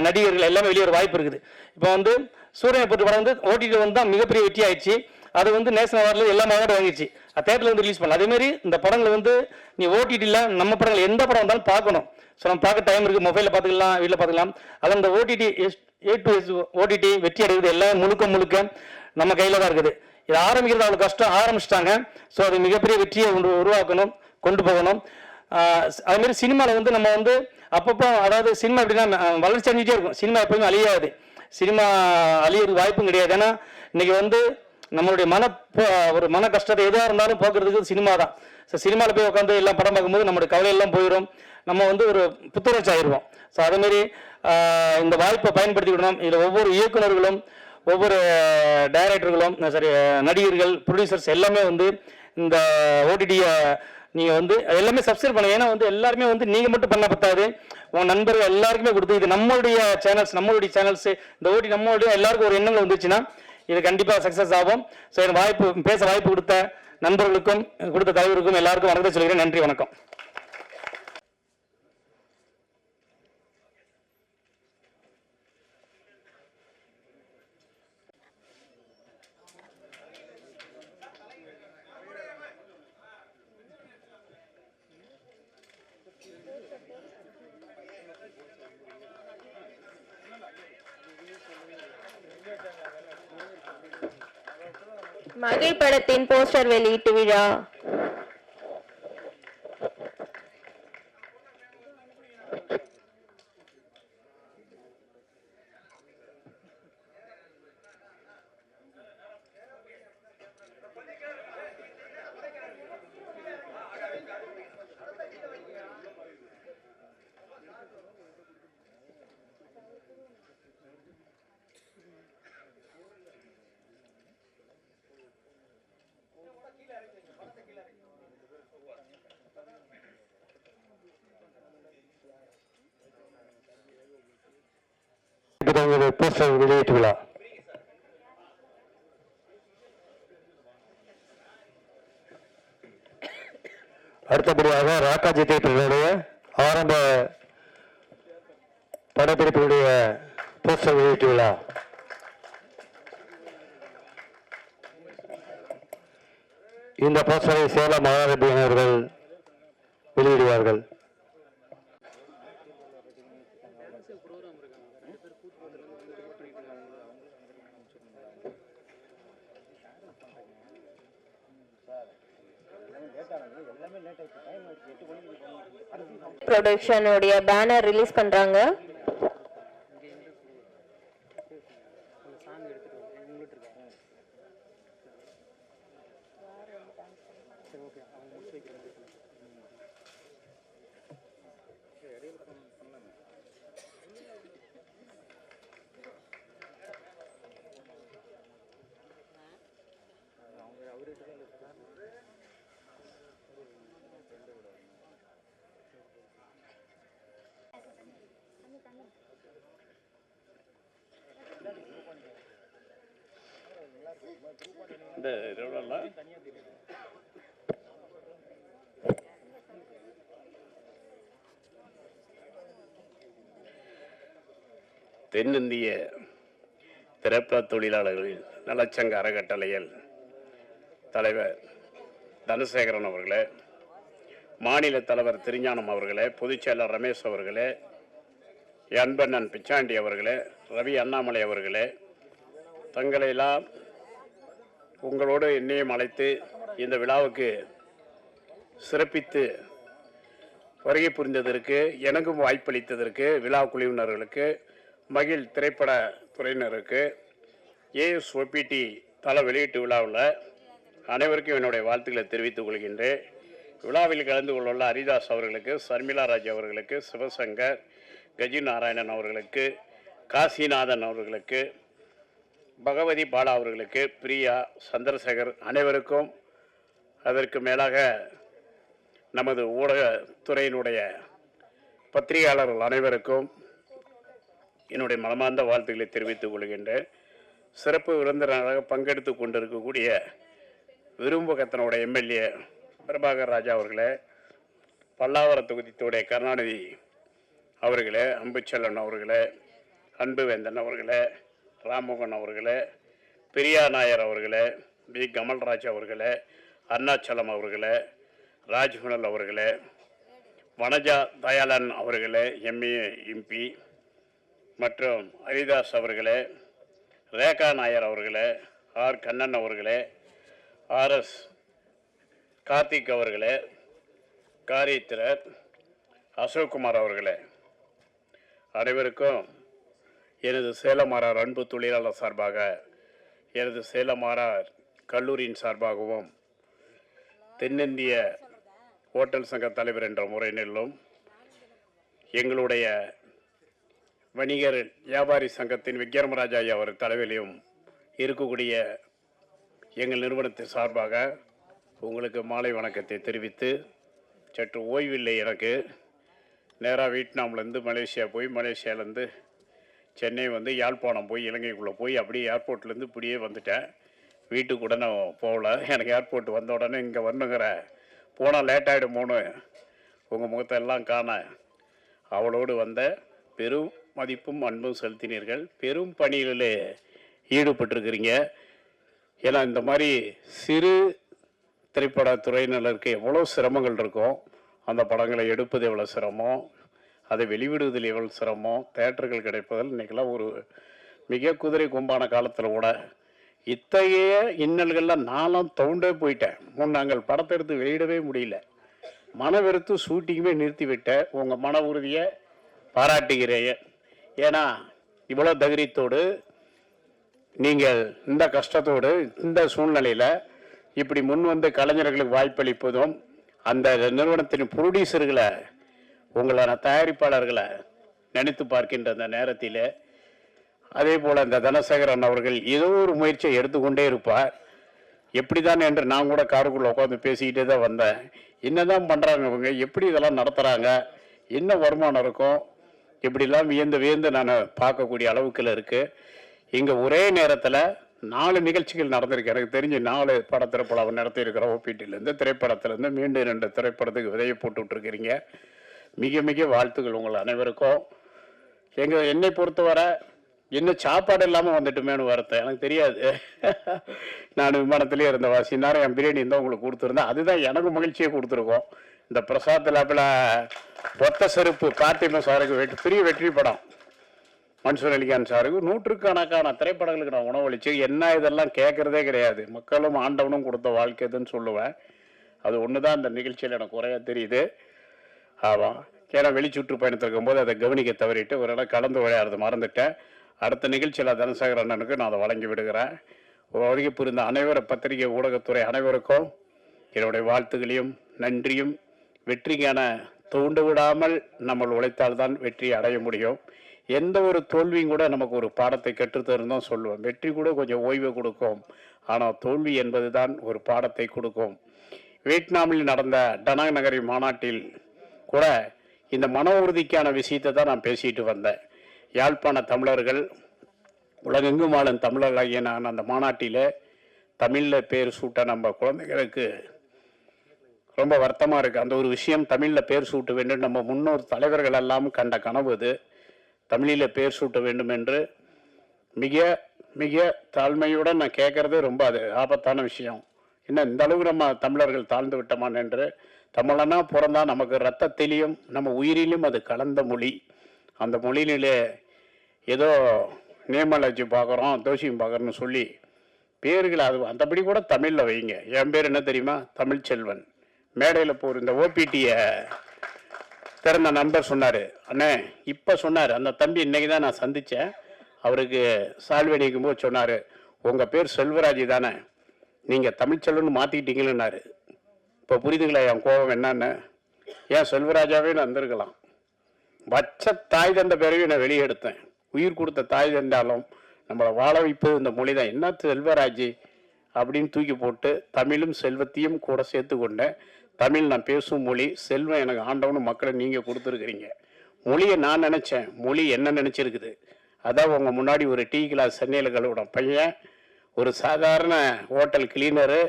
நடிகர்கள் எல்லாமே வெளியே ஒரு வாய்ப்பு இருக்குது. இப்போ வந்து சூரியனை போட்டு படம் வந்து ஓடிடி வந்து தான் மிகப்பெரிய வெற்றி ஆயிடுச்சு. அது வந்து நேஷனல் அவார்டில் எல்லா அவார்டும் வாங்கிடுச்சு. தேட்டரில் வந்து ரிலீஸ் பண்ணலாம். அதேமாதிரி இந்த படங்கள் வந்து நீ ஓடிடியில் நம்ம படங்கள் எந்த படம் வந்தாலும் பார்க்கணும். ஸோ நம்ம பார்க்க டைம் இருக்குது, மொபைலில் பார்த்துக்கலாம், வீட்டில் பார்த்துக்கலாம். அதில் இந்த ஓடிடி A2S ஓடிடி வெற்றி அடைகிறது எல்லாம் முழுக்க நம்ம கையில் தான் இருக்குது. இது ஆரம்பிக்கிறது அவ்வளோ கஷ்டம், ஆரம்பிச்சிட்டாங்க. ஸோ அது மிகப்பெரிய வெற்றியை உருவாக்கணும், கொண்டு போகணும். அதுமாரி சினிமாவில் வந்து நம்ம வந்து அப்பப்போ, அதாவது சினிமா எப்படின்னா வளர்ச்சி அடைஞ்சிட்டே இருக்கும். சினிமா எப்பவுமே அழியாது, சினிமா அழியிறதுக்கு வாய்ப்பும் கிடையாது. ஏன்னா இன்னைக்கு வந்து நம்மளுடைய ஒரு மன கஷ்டத்தை எதாக இருந்தாலும் போக்குறதுக்கு சினிமா தான். ஸோ சினிமாவில் போய் உட்காந்து எல்லாம் படம் பார்க்கும்போது நம்மளுடைய கவலையெல்லாம் போயிடும், நம்ம வந்து ஒரு புத்துணர்ச்சி ஆயிடுவோம். ஸோ அதேமாரி இந்த வாய்ப்பை பயன்படுத்திக்கிடணும். இதில் ஒவ்வொரு இயக்குநர்களும் ஒவ்வொரு டைரக்டர்களும் நடிகர்கள் ப்ரொடியூசர்ஸ் எல்லாமே வந்து இந்த ஓடிடியை நீங்கள் வந்து எல்லாமே சப்ஸ்கிரைப் பண்ணுங்க. ஏன்னா வந்து எல்லாருமே வந்து நீங்கள் மட்டும் பண்ண பத்தாது, உங்கள் நண்பர்கள் எல்லாருக்குமே கொடுத்து இது நம்மளுடைய சேனல்ஸ் இந்த ஓடி நம்மளுடைய எல்லாருக்கும் ஒரு எண்ணங்கள் வந்துச்சுன்னா இது கண்டிப்பாக சக்ஸஸ் ஆகும். ஸோ எனக்கு பேச வாய்ப்பு கொடுத்த நண்பர்களுக்கும் கொடுத்த தலைவருக்கும் எல்லாருக்கும் வணக்கத்தை சொல்கிறேன். நன்றி, வணக்கம். மகிழ் படத்தின் போஸ்டர் வெளியீட்டு விழா. போஸ்டர் வெளியீட்டு விழா. அடுத்தபடியாக ராக்காஜி தியேட்டருடைய ஆரம்ப படப்பிடிப்புடைய போஸ்டர் வெளியீட்டு விழா. இந்த போஸ்டரை சேலம் மகாரபியினர்கள் வெளியிடுவார்கள். ப்ரொடக்ஷனுடைய பேனர் ரிலீஸ் பண்றாங்க. தென்னிந்திய திரைப்பட தொழிலாளர்களின் நலச்சங்க அறக்கட்டளையில் தலைவர் தனசேகரன் அவர்களே, மாநில தலைவர் திருஞானம் அவர்களே, பொதுச்செயலர் ரமேஷ் அவர்களே, அன்பண்ணன் பிச்சாண்டி அவர்களே, ரவி அண்ணாமலை அவர்களே, தங்களையெல்லாம் உங்களோடு என்னையும் அழைத்து இந்த விழாவுக்கு சிறப்பித்து வருகை புரிந்ததற்கு, எனக்கும் வாய்ப்பளித்ததற்கு விழா குழுவினர்களுக்கு, மகிழ் திரைப்பட துறையினருக்கு, ASOPT தள வெளியீட்டு விழாவில் அனைவருக்கும் என்னுடைய வாழ்த்துக்களை தெரிவித்துக் கொள்கின்றேன். விழாவில் கலந்து கொள்ள ஹரிதாஸ் அவர்களுக்கு, சர்மிளா ராஜ் அவர்களுக்கு, சிவசங்கர், கஜி நாராயணன் அவர்களுக்கு, காசிநாதன் அவர்களுக்கு, பகவதி பாலா அவர்களுக்கு, பிரியா, சந்திரசேகர் அனைவருக்கும், அதற்கு மேலாக நமது ஊடகத்துறையினுடைய பத்திரிகையாளர்கள் அனைவருக்கும், என்னுடைய மனமார்ந்த வாழ்த்துக்களை தெரிவித்துக் கொள்கின்றேன். சிறப்பு விருந்தினராக பங்கெடுத்து கொண்டிருக்கக்கூடிய விரும்பகத்தினோட எம்எல்ஏ பிரபாகர் ராஜா அவர்களே, பல்லாவரம் தொகுதியுடைய கருணாநிதி அவர்களே, அம்புச்செல்லன் அவர்களே, அன்புவேந்தன் அவர்களே, ராமமோகன் அவர்களே, பிரியா நாயர் அவர்களே, பி கமல்ராஜ் அவர்களே, அருணாச்சலம் அவர்களே, ராஜ்மணல் அவர்களே, வனஜா தயாளன் அவர்களே, எம்ஏ எம்பி மற்றும் ஹரிதாஸ் அவர்களே, ரேகா நாயர் அவர்களே, ஆர் கண்ணன் அவர்களே, ஆர்எஸ் கார்த்திக் அவர்களே, காரியத்திரர் அசோக்குமார் அவர்களே, அனைவருக்கும் எனது சேலமாறார் அன்பு தொழிலாளர் சார்பாக, எனது சேலமாறார் கல்லூரியின் சார்பாகவும், தென்னிந்திய ஹோட்டல் சங்க தலைவர் என்ற முறையிலும், எங்களுடைய வணிகர் வியாபாரி சங்கத்தின் விக்ரமராஜா அவர் தலைவரையும் இருக்கக்கூடிய எங்கள் நிறுவனத்தின் சார்பாக உங்களுக்கு மாலை வணக்கத்தை தெரிவித்து, சற்று ஓய்வில்லை எனக்கு. நேராக வியட்நாம்லேருந்து மலேசியா போய், மலேசியாவிலேருந்து சென்னை வந்து யாழ்ப்பாணம் போய், இலங்கைக்குள்ளே போய் அப்படியே ஏர்போர்ட்லேருந்து இப்படியே வந்துட்டேன். வீட்டுக்கு கூட நான் போகல. எனக்கு ஏர்போர்ட் வந்த உடனே இங்கே வரணுங்கிற போனால் லேட் ஆகிடுமோன்னு உங்கள் முகத்தை எல்லாம் காண அவளோடு வந்த பெரும் மதிப்பும் அன்பும் செலுத்தினீர்கள். பெரும் பணிகளிலே ஈடுபட்டிருக்கிறீங்க. ஏன்னா இந்த மாதிரி சிறு திரைப்பட துறையினருக்கு எவ்வளோ சிரமங்கள் இருக்கும். அந்த படங்களை எடுப்பது எவ்வளோ சிரமம், அதை வெளிவிடுவதில் எவ்வளோ சிரமம், தேட்டர்கள் கிடைப்பதில் இன்றைக்கெல்லாம் ஒரு மிக குதிரை கொம்பான காலத்தில் கூட இத்தகைய இன்னல்கள்லாம் நானும் தோண்டே போயிட்டேன். நாங்கள் படத்தை எடுத்து வெளியிடவே முடியல. மன வெறுத்து ஷூட்டிங்குமே நிறுத்திவிட்டேன். உங்கள் மன உறுதியை பாராட்டுகிறேன். ஏன்னா இவ்வளோ தைரியத்தோடு நீங்கள் இந்த கஷ்டத்தோடு இந்த சூழ்நிலையில் இப்படி முன் வந்து கலைஞர்களுக்கு வாய்ப்பளிப்பதும், அந்த நிறுவனத்தின் ப்ரொடியூசர்களை, உங்களான தயாரிப்பாளர்களை நினைத்து பார்க்கின்ற அந்த நேரத்தில், அதே போல் இந்த தனசேகரன் அவர்கள் ஏதோ ஒரு முயற்சியை எடுத்துக்கொண்டே இருப்பார். எப்படி தான் என்று நான் கூட காருக்குள்ளே உட்காந்து பேசிக்கிட்டே தான் வந்தேன். என்னதான் பண்ணுறாங்க இவங்க, எப்படி இதெல்லாம் நடத்துகிறாங்க, என்ன வருமானம் இருக்கும், இப்படிலாம் வியந்து நான் பார்க்கக்கூடிய அளவுக்குள்ள இருக்குது. இங்கே ஒரே நேரத்தில் 4 நிகழ்ச்சிகள் நடந்திருக்கு. எனக்கு தெரிஞ்சு 4 பட திரைப்படம் நடத்தியிருக்கிற ஓபிடியிலேருந்து, திரைப்படத்திலேருந்து மீண்டும் 2 திரைப்படத்துக்கு விதையை போட்டுட்ருக்கிறீங்க. மிக மிக வாழ்த்துக்கள் உங்கள் அனைவருக்கும். என்னை பொறுத்தவரை இன்னும் சாப்பாடு இல்லாமல் வந்துட்டுமேனு வரத்தேன். எனக்கு தெரியாது. நான் விமானத்திலே இருந்த வாசி நேரம் என் பிரியாணி இருந்தால் உங்களுக்கு கொடுத்துருந்தேன். அதுதான் எனக்கு மகிழ்ச்சியை கொடுத்துருக்கோம். இந்த பிரசாத் லேபில் ஒத்த செருப்பு கார்த்திகா சாருக்கு பெரிய வெற்றி படம், மன்சூர் அலிகான் சாருக்கு 100கணக்கான திரைப்படங்களுக்கு நான் உணவளிச்சு என்ன இதெல்லாம் கேட்குறதே கிடையாது. மக்களும் ஆண்டவனும் கொடுத்த வாழ்க்கைதுன்னு சொல்லுவேன். அது ஒன்று தான் இந்த நிகழ்ச்சியில் எனக்கு குறையா தெரியுது. ஆமாம், ஏன்னா வெளிச்சுற்றுப்பயணத்தில் இருக்கும்போது அதை கவனிக்க தவறிட்டு ஒரு இடம் கலந்து விளையாடுறது மறந்துட்டேன். அடுத்த நிகழ்ச்சியில் தனசேகர் அண்ணனுக்கு நான் அதை வழங்கி விடுகிறேன். வருகை புரிந்த அனைவர பத்திரிகை ஊடகத்துறை அனைவருக்கும் என்னுடைய வாழ்த்துக்களையும் நன்றியும். வெற்றிக்கான தூண்டு விடாமல் நம்ம உழைத்தால்தான் வெற்றி அடைய முடியும். எந்த ஒரு தோல்வியும் கூட நமக்கு ஒரு பாடத்தை கற்றுத்தருந்தான் சொல்லுவோம். வெற்றி கூட கொஞ்சம் ஓய்வு கொடுக்கும், ஆனால் தோல்வி என்பது தான் ஒரு பாடத்தை கொடுக்கும். வியட்நாமில் நடந்த டனாங் நகரி மாநாட்டில் கூட இந்த மன உறுதிக்கான விஷயத்தை தான் நான் பேசிட்டு வந்தேன். யாழ்ப்பாண தமிழர்கள், உலகெங்கும் ஆளும் தமிழர்களாகிய நான் அந்த மாநாட்டில் தமிழில் பேர் சூட்ட நம்ம குழந்தைகளுக்கு ரொம்ப வருத்தமாக இருக்குது. அந்த ஒரு விஷயம், தமிழில் பேர் சூட்ட வேண்டும், நம்ம முன்னோர் தலைவர்கள் எல்லாம் கண்ட கனவு இது. தமிழில் பேர் சூட்ட வேண்டும் என்று மிக மிக தாழ்மையுடன் நான் கேட்குறது ரொம்ப அது ஆபத்தான விஷயம். என்ன இந்த அளவுக்கு நம்ம தமிழர்கள் தாழ்ந்து விட்டோமான் என்று. தமிழனா பிறந்தா நமக்கு ரத்தத்திலையும் நம்ம உயிரிலும் அது கலந்த மொழி. அந்த மொழியிலே ஏதோ நேமலஜி பார்க்குறோம், தோஷியம் பார்க்குறோன்னு சொல்லி பேர்களை அது அந்தபடி கூட தமிழில் வைங்க. என் பேர் என்ன தெரியுமா? தமிழ்ச்செல்வன். மேடையில் போகிற இந்த ஓபிடியை திறந்த நண்பர் சொன்னார், அண்ணே இப்போ சொன்னார், அந்த தம்பி இன்றைக்கி தான் நான் சந்தித்தேன், அவருக்கு சால்வை அடிக்கும் போது சொன்னார், உங்கள் பேர் செல்வராஜ் தானே, நீங்கள் தமிழ்ச்செல்வன் மாற்றிக்கிட்டீங்கன்னாரு. இப்போ புரியுதுங்களா என் கோபம் என்னன்னு? ஏன் செல்வராஜாவே நான் வந்திருக்கலாம். வச்ச தாய் தந்த பிறகு நான் வெளியே எடுத்தேன். உயிர் கொடுத்த தாய் தந்தாலும் நம்மளை வாழ வைப்பது இந்த மொழி தான். என்ன செல்வராஜ் அப்படின்னு தூக்கி போட்டு தமிழும் செல்வத்தையும் கூட சேர்த்து கொண்டேன். தமிழ் நான் பேசும் மொழி, செல்வம் எனக்கு ஆண்டவனும் மக்களை நீங்கள் கொடுத்துருக்குறீங்க. மொழியை நான் நினச்சேன், மொழி என்ன நினச்சிருக்குது. அதான் உங்கள் முன்னாடி ஒரு டீ கிளாஸ் சென்னையில் கழுவிட பையன், ஒரு சாதாரண ஹோட்டல் கிளீனரு,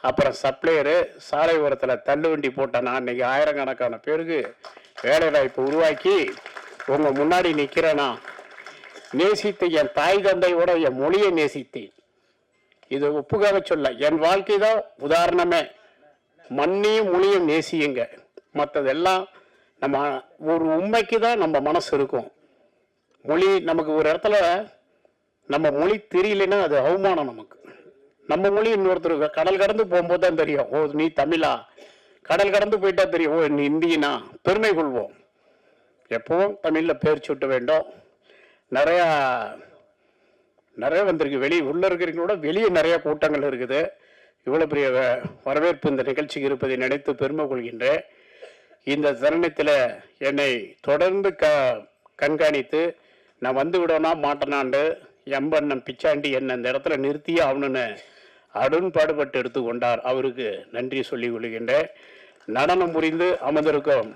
அப்புறம் சப்ளையரு, சாலை ஓரத்தில் தள்ளுவண்டி போட்ட நான் இன்னைக்கு ஆயிரக்கணக்கான பேருக்கு வேலைவாய்ப்பு உருவாக்கி உங்கள் முன்னாடி நிற்கிறேன்னா நேசித்து என் தாய் தந்தையோட என் மொழியை நேசித்தேன். இது ஒப்புக்காக சொல்ல, என் வாழ்க்கை தான் உதாரணமே. மண்ணையும் மொழியும் நேசியுங்க. மற்றதெல்லாம் நம்ம ஒரு உண்மைக்கு தான் நம்ம மனசு இருக்கும். மொழி நமக்கு ஒரு இடத்துல நம்ம மொழி தெரியலன்னா அது அவமானம் நமக்கு. நம்ம மொழி இன்னொருத்தருக்கு கடல் கடந்து போகும்போது தான் தெரியும், ஓ நீ தமிழா. கடல் கடந்து போயிட்டா தெரியும், ஓ நீ இந்தியனா. பெருமை கொள்வோம். எப்பவும் தமிழில் பேர் சுட்ட வேண்டும். நிறையா வந்திருக்கு. உள்ள இருக்கிறவங்களோட வெளியே நிறைய கூட்டங்கள் இருக்குது. இவ்வளோ பெரிய வரவேற்பு இந்த நிகழ்ச்சிக்கு இருப்பதை நினைத்து பெருமை கொள்கின்றேன். இந்த தருணத்தில் என்னை தொடர்ந்து கண்காணித்து நான் வந்து விடனா மாட்டேனாண்டு எம்பண்ணன் பிச்சாண்டி என்னை இந்த இடத்துல நிறுத்தியே ஆகணுன்னு அருண்பாடுபட்டு எடுத்துக்கொண்டார். அவருக்கு நன்றி சொல்லிக் கொள்கின்றேன். நடனம் புரிந்து அமர்ந்திருக்கும்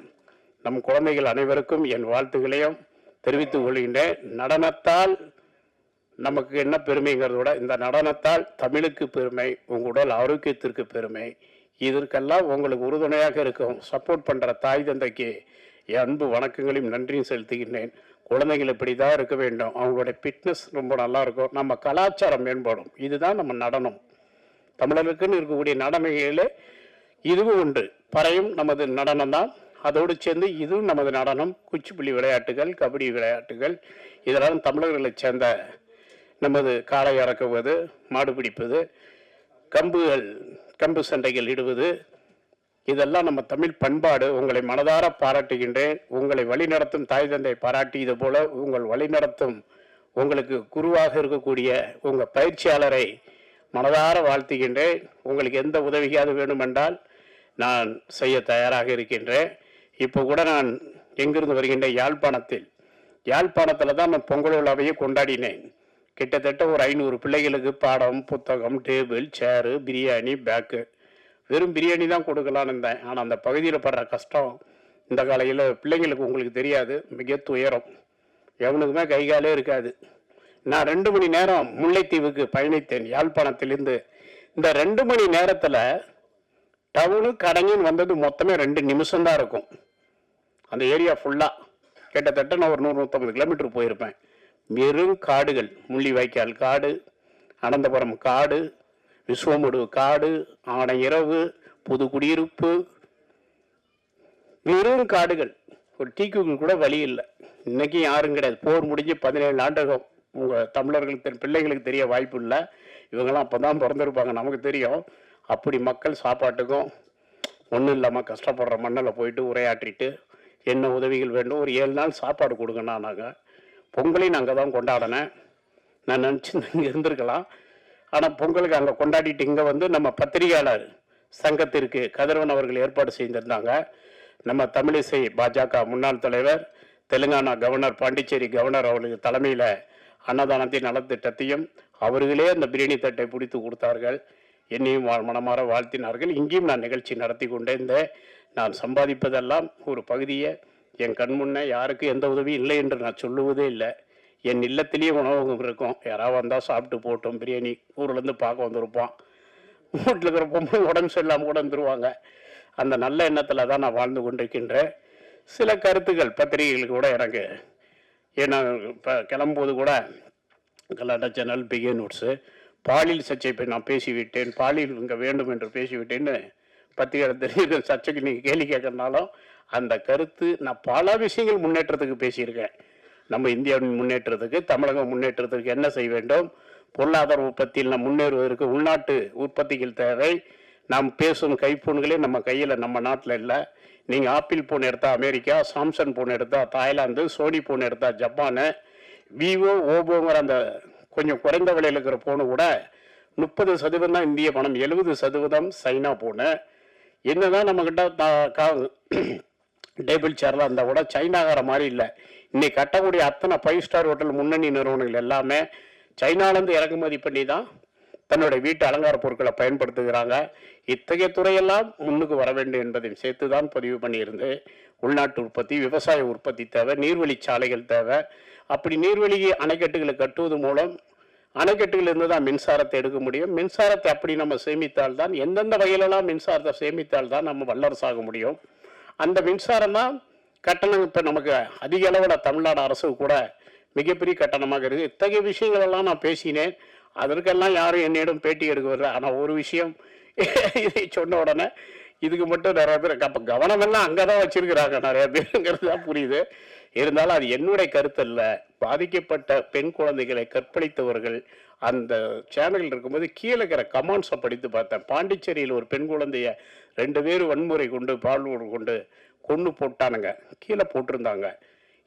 நம் குழந்தைகள் அனைவருக்கும் என் வாழ்த்துக்களையும் தெரிவித்துக் கொள்கின்றேன். நடனத்தால் நமக்கு என்ன பெருமைங்கிறத விட இந்த நடனத்தால் தமிழுக்கு பெருமை, உங்கள் உடல் ஆரோக்கியத்திற்கு பெருமை. இதற்கெல்லாம் உங்களுக்கு உறுதுணையாக இருக்கும் சப்போர்ட் பண்ணுற தாய் தந்தைக்கு என் அன்பு வணக்கங்களையும் நன்றியும் செலுத்துகின்றேன். குழந்தைகள் இப்படி தான் இருக்க வேண்டும். அவங்களுடைய ஃபிட்னஸ் ரொம்ப நல்லா இருக்கும். நம்ம கலாச்சாரம் மேம்படும். இதுதான் நம்ம நடனம். தமிழருக்குன்னு இருக்கக்கூடிய நடனங்களே இதுவும் உண்டு. பறையும் நமது நடனம் தான். அதோடு சேர்ந்து இதுவும் நமது நடனம். குச்சிப்புள்ளி விளையாட்டுகள், கபடி விளையாட்டுகள், இதெல்லாம் தமிழர்களை சேர்ந்த நமது காளை இறக்குவது, மாடு பிடிப்பது, கம்பு சண்டைகள் இடுவது, இதெல்லாம் நம்ம தமிழ் பண்பாடு. உங்களை மனதார பாராட்டுகின்றேன். உங்களை வழிநடத்தும் தாய் தந்தை பாராட்டி, இது போல உங்கள் வழிநடத்தும் உங்களுக்கு குருவாக இருக்கக்கூடிய உங்கள் பயிற்சியாளரை மனதார வாழ்த்துகின்றேன். உங்களுக்கு எந்த உதவியாவது வேண்டுமென்றால் நான் செய்ய தயாராக இருக்கின்றேன். இப்போ கூட நான் எங்கிருந்து வருகின்றேன், யாழ்ப்பாணத்தில் தான் நான் பொங்கல் விழாவையே கொண்டாடினேன். கிட்டத்தட்ட ஒரு 500 பிள்ளைகளுக்கு பாடம், புத்தகம், டேபிள், சேரு, பிரியாணி, பேக்கு. வெறும் பிரியாணி தான் கொடுக்கலான்னு இருந்தேன். ஆனால் அந்த பகுதியில் படுற கஷ்டம் இந்த காலையில் பிள்ளைங்களுக்கு உங்களுக்கு தெரியாது, மிக துயரம். எவனுக்குமே கை காலே இருக்காது. நான் 2 மணி நேரம் முல்லைத்தீவுக்கு பயணித்தேன் யாழ்ப்பாணத்திலிருந்து. இந்த 2 மணி நேரத்தில் டவுனு கடங்கின்னு வந்தது மொத்தமே 2 நிமிஷம்தான் இருக்கும். அந்த ஏரியா ஃபுல்லாக கிட்டத்தட்ட நான் ஒரு 100-150 கிலோமீட்டர் போயிருப்பேன். வெறும் காடுகள், முள்ளிவாய்க்கால் காடு, அனந்தபுரம் காடு, விஸ்வமுடு காடு, ஆனையிறவு, புது குடியிருப்பு, வெறும் காடுகள். ஒரு டீக்குக்கு கூட வழி இல்லை. இன்னைக்கு யாரும் கிடையாது. போர் முடிஞ்சு 17 ஆண்டுகள். உங்கள் தமிழர்களுக்கு பிள்ளைங்களுக்கு தெரிய வாய்ப்பு இல்லை. இவங்கெல்லாம் அப்போ தான் பிறந்திருப்பாங்க, நமக்கு தெரியும். அப்படி மக்கள் சாப்பாட்டுக்கும் ஒன்றும் இல்லாமல் கஷ்டப்படுற மண்ணில் போயிட்டு உரையாற்றிட்டு என்ன உதவிகள் வேண்டும், ஒரு 7 நாள் சாப்பாடு கொடுங்கண்ணா. நாங்கள் பொங்கலையும் அங்கே தான் கொண்டாடினேன். நான் நினச்சி இங்கே இருந்திருக்கலாம். ஆனால் பொங்கலுக்கு அங்கே கொண்டாடிட்டு இங்கே வந்து நம்ம பத்திரிகையாளர் சங்கத்திற்கு கதிரவன் அவர்கள் ஏற்பாடு செய்திருந்தாங்க. நம்ம தமிழிசை பாஜக முன்னாள் தலைவர், தெலுங்கானா கவர்னர், பாண்டிச்சேரி கவர்னர் அவர்களுக்கு தலைமையில் அன்னதானத்தின் நலத்திட்டத்தையும் அவர்களே அந்த பிரியாணி தட்டை பிடித்து கொடுத்தார்கள். என்னையும் மனமாற வாழ்த்தினார்கள். இங்கேயும் நான் நிகழ்ச்சி நடத்தி கொண்டே இருந்தேன். நான் சம்பாதிப்பதெல்லாம் ஒரு பகுதியை என் கண் முன்னே யாருக்கும் எந்த உதவியும் இல்லை என்று நான் சொல்லுவதே இல்லை. என் இல்லத்திலேயே உணவகம் இருக்கும். யாராவது வந்தால் சாப்பிட்டு போட்டோம். பிரியாணி ஊர்லேருந்து பார்க்க வந்திருப்பான். வீட்டில் இருக்கிற பொம்பளை உடம்பு சரியில்லாமல் கூட வந்துருவாங்க. அந்த நல்ல எண்ணத்தில் தான் நான் வாழ்ந்து கொண்டிருக்கின்றேன். சில கருத்துக்கள் பத்திரிகைகளுக்கு கூட எனக்கு, ஏன்னா இப்போ கிளம்பும்போது கூட கலாட்டா சேனல், பிகே நோட்ஸு, பாலியல் சர்ச்சை நான் பேசிவிட்டேன், பாலியல் இங்கே வேண்டும் என்று பேசிவிட்டேன்னு பத்திரிகை தெரியுற சர்ச்சைக்கு நீங்கள் கேள்வி கேட்கறனாலும் அந்த கருத்து நான் பல விஷயங்கள் முன்னேற்றத்துக்கு பேசியிருக்கேன். நம்ம இந்தியாவின் முன்னேற்றத்துக்கு, தமிழகம் முன்னேற்றத்துக்கு என்ன செய்ய வேண்டும், பொருளாதார உற்பத்தியில் நாம் முன்னேறுவதற்கு உள்நாட்டு உற்பத்திகள் தேவை. நாம் பேசும் கைப்போன்களே நம்ம கையில், நம்ம நாட்டில் இல்லை. நீங்கள் ஆப்பிள் ஃபோன் எடுத்தால் அமெரிக்கா, சாம்சங் ஃபோன் எடுத்தால் தாய்லாந்து, சோனி ஃபோன் எடுத்தால் ஜப்பானு, விவோ, ஓப்போங்கிற அந்த கொஞ்சம் குறைந்த விலையில் இருக்கிற ஃபோனு கூட 30% தான் இந்திய பணம், 70% சைனா ஃபோனு. என்னதான் நம்மக்கிட்ட டேபிள் சேர்லாம் இருந்தால் கூட சைனாகார மாதிரி இல்லை. இன்னைக்கு கட்டக்கூடிய அத்தனை 5 ஸ்டார் ஹோட்டல் முன்னணி நிறுவனங்கள் எல்லாமே சைனாலேருந்து இறக்குமதி பண்ணி தான் தன்னுடைய வீட்டு அலங்கார பொருட்களை பயன்படுத்துகிறாங்க. இத்தகைய துறையெல்லாம் முன்னுக்கு வர வேண்டும் என்பதையும் சேர்த்து தான் பதிவு பண்ணியிருந்து, உள்நாட்டு உற்பத்தி, விவசாய உற்பத்தி தேவை, நீர்வழி சாலைகள் தேவை. அப்படி நீர்வழி அணைக்கட்டுகளை கட்டுவது மூலம் அணைக்கட்டுகளிலிருந்து தான் மின்சாரத்தை எடுக்க முடியும். மின்சாரத்தை அப்படி நம்ம சேமித்தால் தான், எந்தெந்த வகையிலெல்லாம் மின்சாரத்தை சேமித்தால் தான் நம்ம வல்லரசாக முடியும். அந்த மின்சாரம் தான் கட்டணம். இப்போ நமக்கு அதிக அளவில் தமிழ்நாடு அரசு கூட மிகப்பெரிய கட்டணமாக இருக்குது. இத்தகைய விஷயங்கள் எல்லாம் நான் பேசினேன். அதற்கெல்லாம் யாரும் என்னிடம் பேட்டி எடுக்கவில்லை. ஆனால் ஒரு விஷயம், இதை சொன்ன உடனே இதுக்கு மட்டும் நிறைய பேர் அப்போ கவனமெல்லாம் அங்கே தான் வச்சிருக்கிறாங்க நிறைய பேருங்கிறது தான் புரியுது. இருந்தாலும் அது என்னுடைய கருத்து இல்லை. பாதிக்கப்பட்ட பெண் குழந்தைகளை கற்பழித்தவர்கள் அந்த சேனலில் இருக்கும்போது கீழே இருக்கிற கமெண்ட்ஸை படித்து பார்த்தேன். பாண்டிச்சேரியில் ஒரு பெண் குழந்தைய 2 பேர் வன்முறை கொண்டு பால்வூர் கொண்டு கொன்று போட்டானுங்க, கீழே போட்டிருந்தாங்க.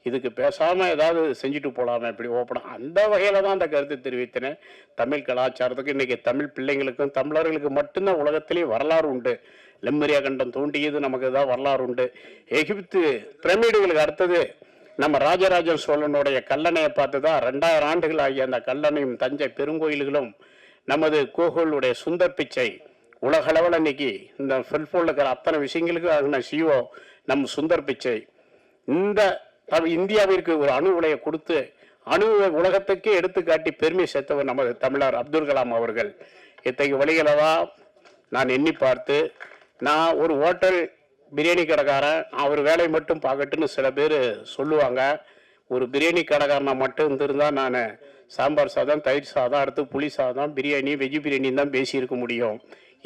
இதுக்கு பேசாமல் ஏதாவது செஞ்சுட்டு போகலாமே இப்படி ஓப்பனாக, அந்த வகையில் தான் அந்த கருத்து தெரிவித்தேன். தமிழ் கலாச்சாரத்துக்கு இன்றைக்கி தமிழ் பிள்ளைங்களுக்கும் தமிழர்களுக்கு மட்டும்தான் உலகத்திலேயே வரலாறு உண்டு. லெம்மரியா கண்டம் தோண்டியது நமக்கு தான் வரலாறு உண்டு. எகிப்து பிரமிடுகளுக்கு அடுத்தது நம்ம ராஜராஜன் சோழனுடைய கல்லணையை பார்த்து தான் 2000 ஆண்டுகள் ஆகிய அந்த கல்லணையும் தஞ்சை பெருங்கோயில்களும் நமது கோகுலுடைய சுந்தர் பிச்சை உலகளவில் இன்னைக்கு இந்த செல்போனில் இருக்கிற அத்தனை விஷயங்களுக்கு ஆகின சிஓ நம் சுந்தர் பிச்சை இந்த இந்தியாவிற்கு ஒரு அணு உலையை கொடுத்து அணு உலகத்துக்கே எடுத்துக்காட்டி பெருமை சேர்த்தவர் நமது தமிழர் அப்துல் கலாம் அவர்கள். இத்தகைய வழிகளை தான் நான் எண்ணி பார்த்து, நான் ஒரு ஹோட்டல் பிரியாணி கடைக்காரன், அவர் வேலையை மட்டும் பார்க்கட்டுன்னு சில பேர் சொல்லுவாங்க. ஒரு பிரியாணி கடைக்காரனை மட்டும் இருந்திருந்தால் நான் சாம்பார் சாதம், தயிர் சாதம், அடுத்து புளி சாதம், பிரியாணி, வெஜ் பிரியாணி தான் பேசியிருக்க முடியும்.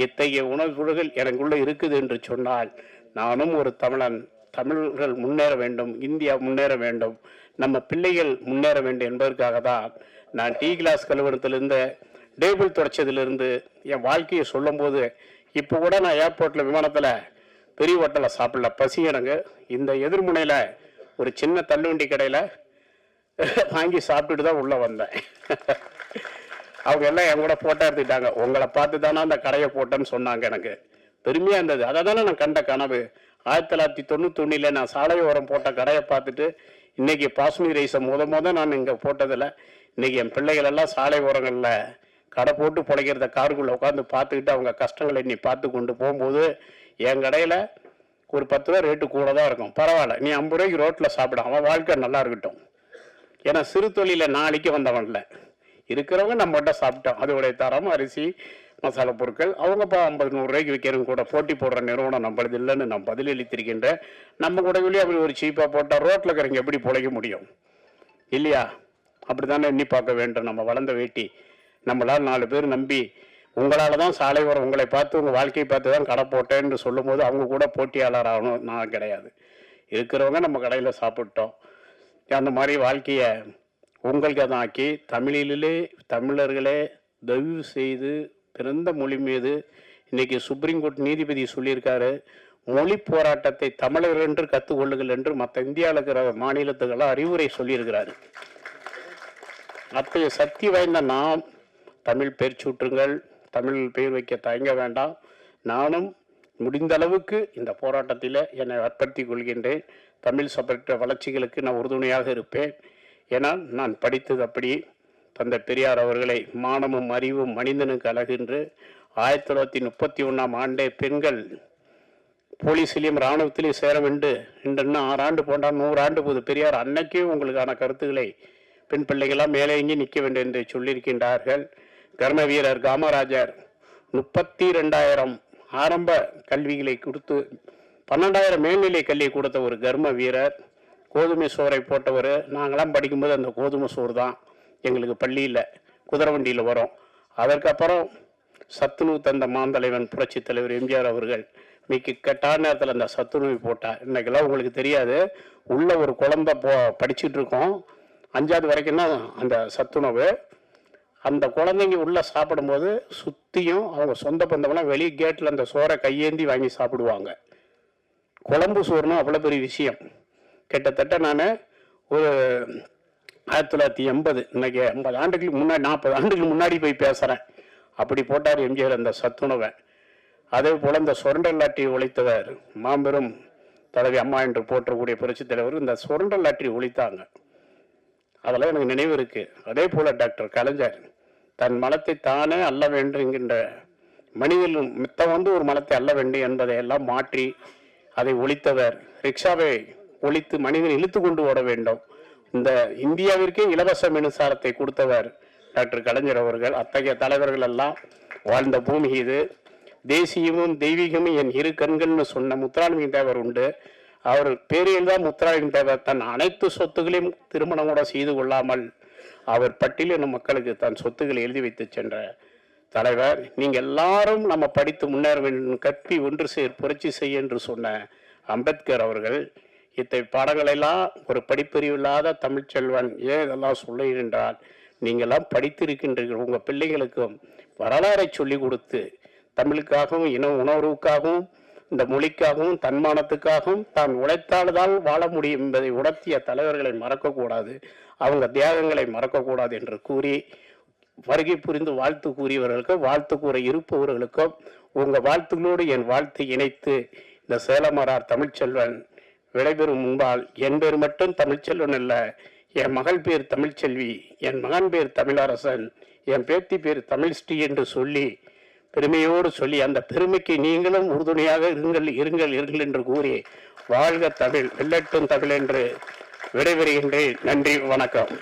இத்தகைய உணர்வுகள் எனக்குள்ளே இருக்குது என்று சொன்னால், நானும் ஒரு தமிழன். தமிழர்கள் முன்னேற வேண்டும், இந்தியா முன்னேற வேண்டும், நம்ம பிள்ளைகள் முன்னேற வேண்டும் என்பதற்காக தான் நான் டீ கிளாஸ் கழுவுறதுலேருந்து டேபிள் துடைச்சதுலேருந்து என் வாழ்க்கையை சொல்லும் போது, இப்போ கூட நான் ஏர்போர்ட்டில் விமானத்தில் பெரிய ஹோட்டலில் சாப்பிடல, பசி எனக்கு. இந்த எதிர்முனையில் ஒரு சின்ன தள்ளுவண்டி கடையில் வாங்கி சாப்பிட்டுட்டு தான் உள்ளே வந்தேன். அவங்க எல்லாம் என் கூட ஃபோட்டோ எடுத்துக்கிட்டாங்க. உங்களை பார்த்து தானே அந்த கடையை போட்டேன்னு சொன்னாங்க. எனக்கு பெருமையாக இருந்தது. அதை தானே நான் கண்ட கனவு. 1991 நான் சாலை ஓரம் போட்ட கடையை பார்த்துட்டு இன்னைக்கு பாஸ்மதி ரைஸை முத நான் இங்கே போட்டதில்லை. இன்னைக்கு என் பிள்ளைகள் எல்லாம் சாலை ஓரங்களில் கடை போட்டு பிழைக்கிறத காருக்குள்ளே உட்காந்து பார்த்துக்கிட்டு அவங்க கஷ்டங்களை எண்ணி பார்த்து கொண்டு போகும்போது, என் கடையில் ஒரு 10 ரூபா ரேட்டு கூட தான் இருக்கும். பரவாயில்ல, நீ 50 ரூபாய்க்கு ரோட்டில் சாப்பிட, அவன் வாழ்க்கை நல்லா இருக்கட்டும். ஏன்னா சிறு தொழிலில் நாளைக்கு வந்தவன்ல இருக்கிறவங்க நம்மகிட்ட சாப்பிட்டோம். அதோடைய தரம், அரிசி, மசாலா பொருட்கள் அவங்க 50-100 ரூபாய்க்கு விற்கிறவங்க கூட போட்டி போடுற நிறுவனம் நம்மளது இல்லைன்னு நான் பதிலளித்திருக்கின்றேன். நம்ம கூட வெளியே அப்படி ஒரு சீப்பாக போட்டால் ரோட்டில் இருக்கிறவங்க எப்படி பிழைக்க முடியும் இல்லையா? அப்படி தானே எண்ணி பார்க்க வேண்டும். நம்ம வளர்ந்த வேட்டி நம்மளால் 4 பேர் நம்பி, உங்களால் தான் சாலை ஓரம் உங்களை பார்த்து உங்கள் வாழ்க்கையை பார்த்து தான் கடை போட்டேன்னு சொல்லும் போது அவங்க கூட போட்டியாளர் ஆகணும். நான் கிடையாது. இருக்கிறவங்க நம்ம கடையில் சாப்பிட்டோம். அந்த மாதிரி வாழ்க்கையை உங்களுக்கு தான் ஆக்கி, தமிழிலே தமிழர்களே தயவு செய்து பிறந்த மொழி மீது இன்னைக்கு சுப்ரீம் கோர்ட் நீதிபதி சொல்லியிருக்காரு, மொழி போராட்டத்தை தமிழர்கள் என்று கற்றுக்கொள்ளுங்கள் என்று மற்ற இந்தியாவில் இருக்கிற மாநிலத்துக்கெல்லாம் அறிவுரை சொல்லியிருக்கிறாரு. அத்தகைய சக்தி வாய்ந்த நாம் தமிழ் பெயர் சூட்டுங்கள், தமிழ் பெயர் வைக்க தயங்க வேண்டாம். நானும் முடிந்த அளவுக்கு இந்த போராட்டத்தில் என்னை அர்ப்பணித்துக் கொள்கின்றேன். தமிழ் சபைத்த வளர்ச்சிகளுக்கு நான் உறுதுணையாக இருப்பேன். ஏன்னா நான் படித்தது அப்படி. தந்தை பெரியார் அவர்களை மானமும் அறிவும் மனிதனுக்கு அழகின்று 1931ஆம் ஆண்டே பெண்கள் போலீஸிலையும் இராணுவத்திலையும் சேர வேண்டும் இன்று 6 ஆண்டு போன்றால் 100 ஆண்டு போது. பெரியார் அன்னைக்கே உங்களுக்கான கருத்துக்களை பெண் பிள்ளைகளாம் மேலே எங்கி நிற்க வேண்டும் என்று சொல்லியிருக்கின்றார்கள். கர்ம வீரர் காமராஜர் 32,000 ஆரம்ப கல்விகளை கொடுத்து 12,000 மேல்நிலை கல்வியை கொடுத்த ஒரு கர்ம வீரர். கோதுமை சோறை போட்டவர். நாங்களாம் படிக்கும்போது அந்த கோதுமை சோறு தான் எங்களுக்கு பள்ளியில் குதிரை வண்டியில் வரும். அதற்கப்புறம் சத்துணவு தந்த மாந்தலைவன் புரட்சி தலைவர் எம்ஜிஆர் அவர்கள் மிக்க கெட்டான நேரத்தில் அந்த சத்துணவு போட்டார். இன்னைக்கெல்லாம் உங்களுக்கு தெரியாது. உள்ள ஒரு குழந்தை படிச்சுட்டு இருக்கோம், 5வது வரைக்கும் தான் அந்த சத்துணவு. அந்த குழந்தைங்க உள்ளே சாப்பிடும்போது சுற்றியும் அவங்க சொந்த பந்தமெல்லாம் வெளியே கேட்டில் அந்த சோறை கையேந்தி வாங்கி சாப்பிடுவாங்க. குழம்பு சோறுனா அவ்வளோ பெரிய விஷயம். கிட்டத்தட்ட நான் ஒரு 1980 இன்னைக்கு 50 ஆண்டுகளுக்கு முன்னாடி 40 ஆண்டுகளுக்கு முன்னாடி போய் பேசுகிறேன். அப்படி போட்டார் எம்ஜிஆர் அந்த சத்துணவை. அதே போல் இந்த சுரண்டல்லாற்றி ஒழித்தவர் மாபெரும் தலைவி அம்மா என்று போற்றக்கூடிய புரட்சி தலைவர் இந்த சுரண்டல்லாற்றி ஒழித்தாங்க. அதெல்லாம் எனக்கு நினைவு இருக்குது. அதே போல் டாக்டர் கலைஞர் தன் மலத்தை தானே அல்ல வேண்டும் என்கின்ற மனிதன் மித்தம் வந்து ஒரு மலத்தை அல்ல வேண்டும் என்பதை எல்லாம் மாற்றி அதை ஒழித்தவர். ரிக்ஷாவை ஒழித்து மனிதன் இழுத்து கொண்டு ஓட வேண்டும். இந்த இந்தியாவிற்கே இலவச மின்சாரத்தை கொடுத்தவர் டாக்டர் கலைஞர் அவர்கள். அத்தகைய தலைவர்கள் எல்லாம் வாழ்ந்த பூமி இது. தேசியமும் தெய்வீகமும் என் இரு கண்கள்னு சொன்ன முத்துராமலிங்க தேவர் உண்டு. அவர் பேரில் தான் முத்துராமலிங்க தேவர் தன் அனைத்து சொத்துக்களையும் திருமணம் கூட செய்து கொள்ளாமல் அவர் பட்டியலின மக்களுக்கு தன் சொத்துக்களை எழுதி வைத்து சென்ற தலைவர். நீங்க எல்லாரும் நம்ம படித்து முன்னேற வேண்டும், கற்பி ஒன்று சேர் புரட்சி செய்ய என்று சொன்ன அம்பேத்கர் அவர்கள் இத்தகைய பாடங்களெல்லாம் ஒரு படிப்பறிவு இல்லாத தமிழ்ச்செல்வன் ஏன் இதெல்லாம் சொல்லுகின்றால், நீங்கள்லாம் படித்திருக்கின்றீர்கள். உங்கள் பிள்ளைகளுக்கும் வரலாறை சொல்லி கொடுத்து தமிழுக்காகவும் இன உணர்வுக்காகவும் இந்த மொழிக்காகவும் தன்மானத்துக்காகவும் தான் உழைத்தால்தான் வாழ முடியும் என்பதை உணர்த்திய தலைவர்களை மறக்கக்கூடாது, அவங்க தியாகங்களை மறக்கக்கூடாது என்று கூறி வருகை புரிந்து வாழ்த்து கூறியவர்களுக்கும் வாழ்த்து கூற இருப்பவர்களுக்கும் உங்கள் வாழ்த்துகளோடு என் வாழ்த்து இணைத்து இந்த சேலமரார் தமிழ்ச்செல்வன் விடைபெறும் முன்பால் என் பேர் மட்டும் தமிழ்ச்செல்வன் அல்ல, என் மகள் பேர் தமிழ்ச்செல்வி, என் மகன் பேர் தமிழரசன், என் பேத்தி பேர் தமிழ்ஸ்ரீ என்று சொல்லி பெருமையோடு சொல்லி அந்த பெருமைக்கு நீங்களும் உறுதுணையாக இருங்கள் இருங்கள் இருங்கள் என்று கூறி வாழ்க தமிழ் வெல்லட்டும் தமிழ் என்று விடைபெறுகின்றேன். நன்றி, வணக்கம்.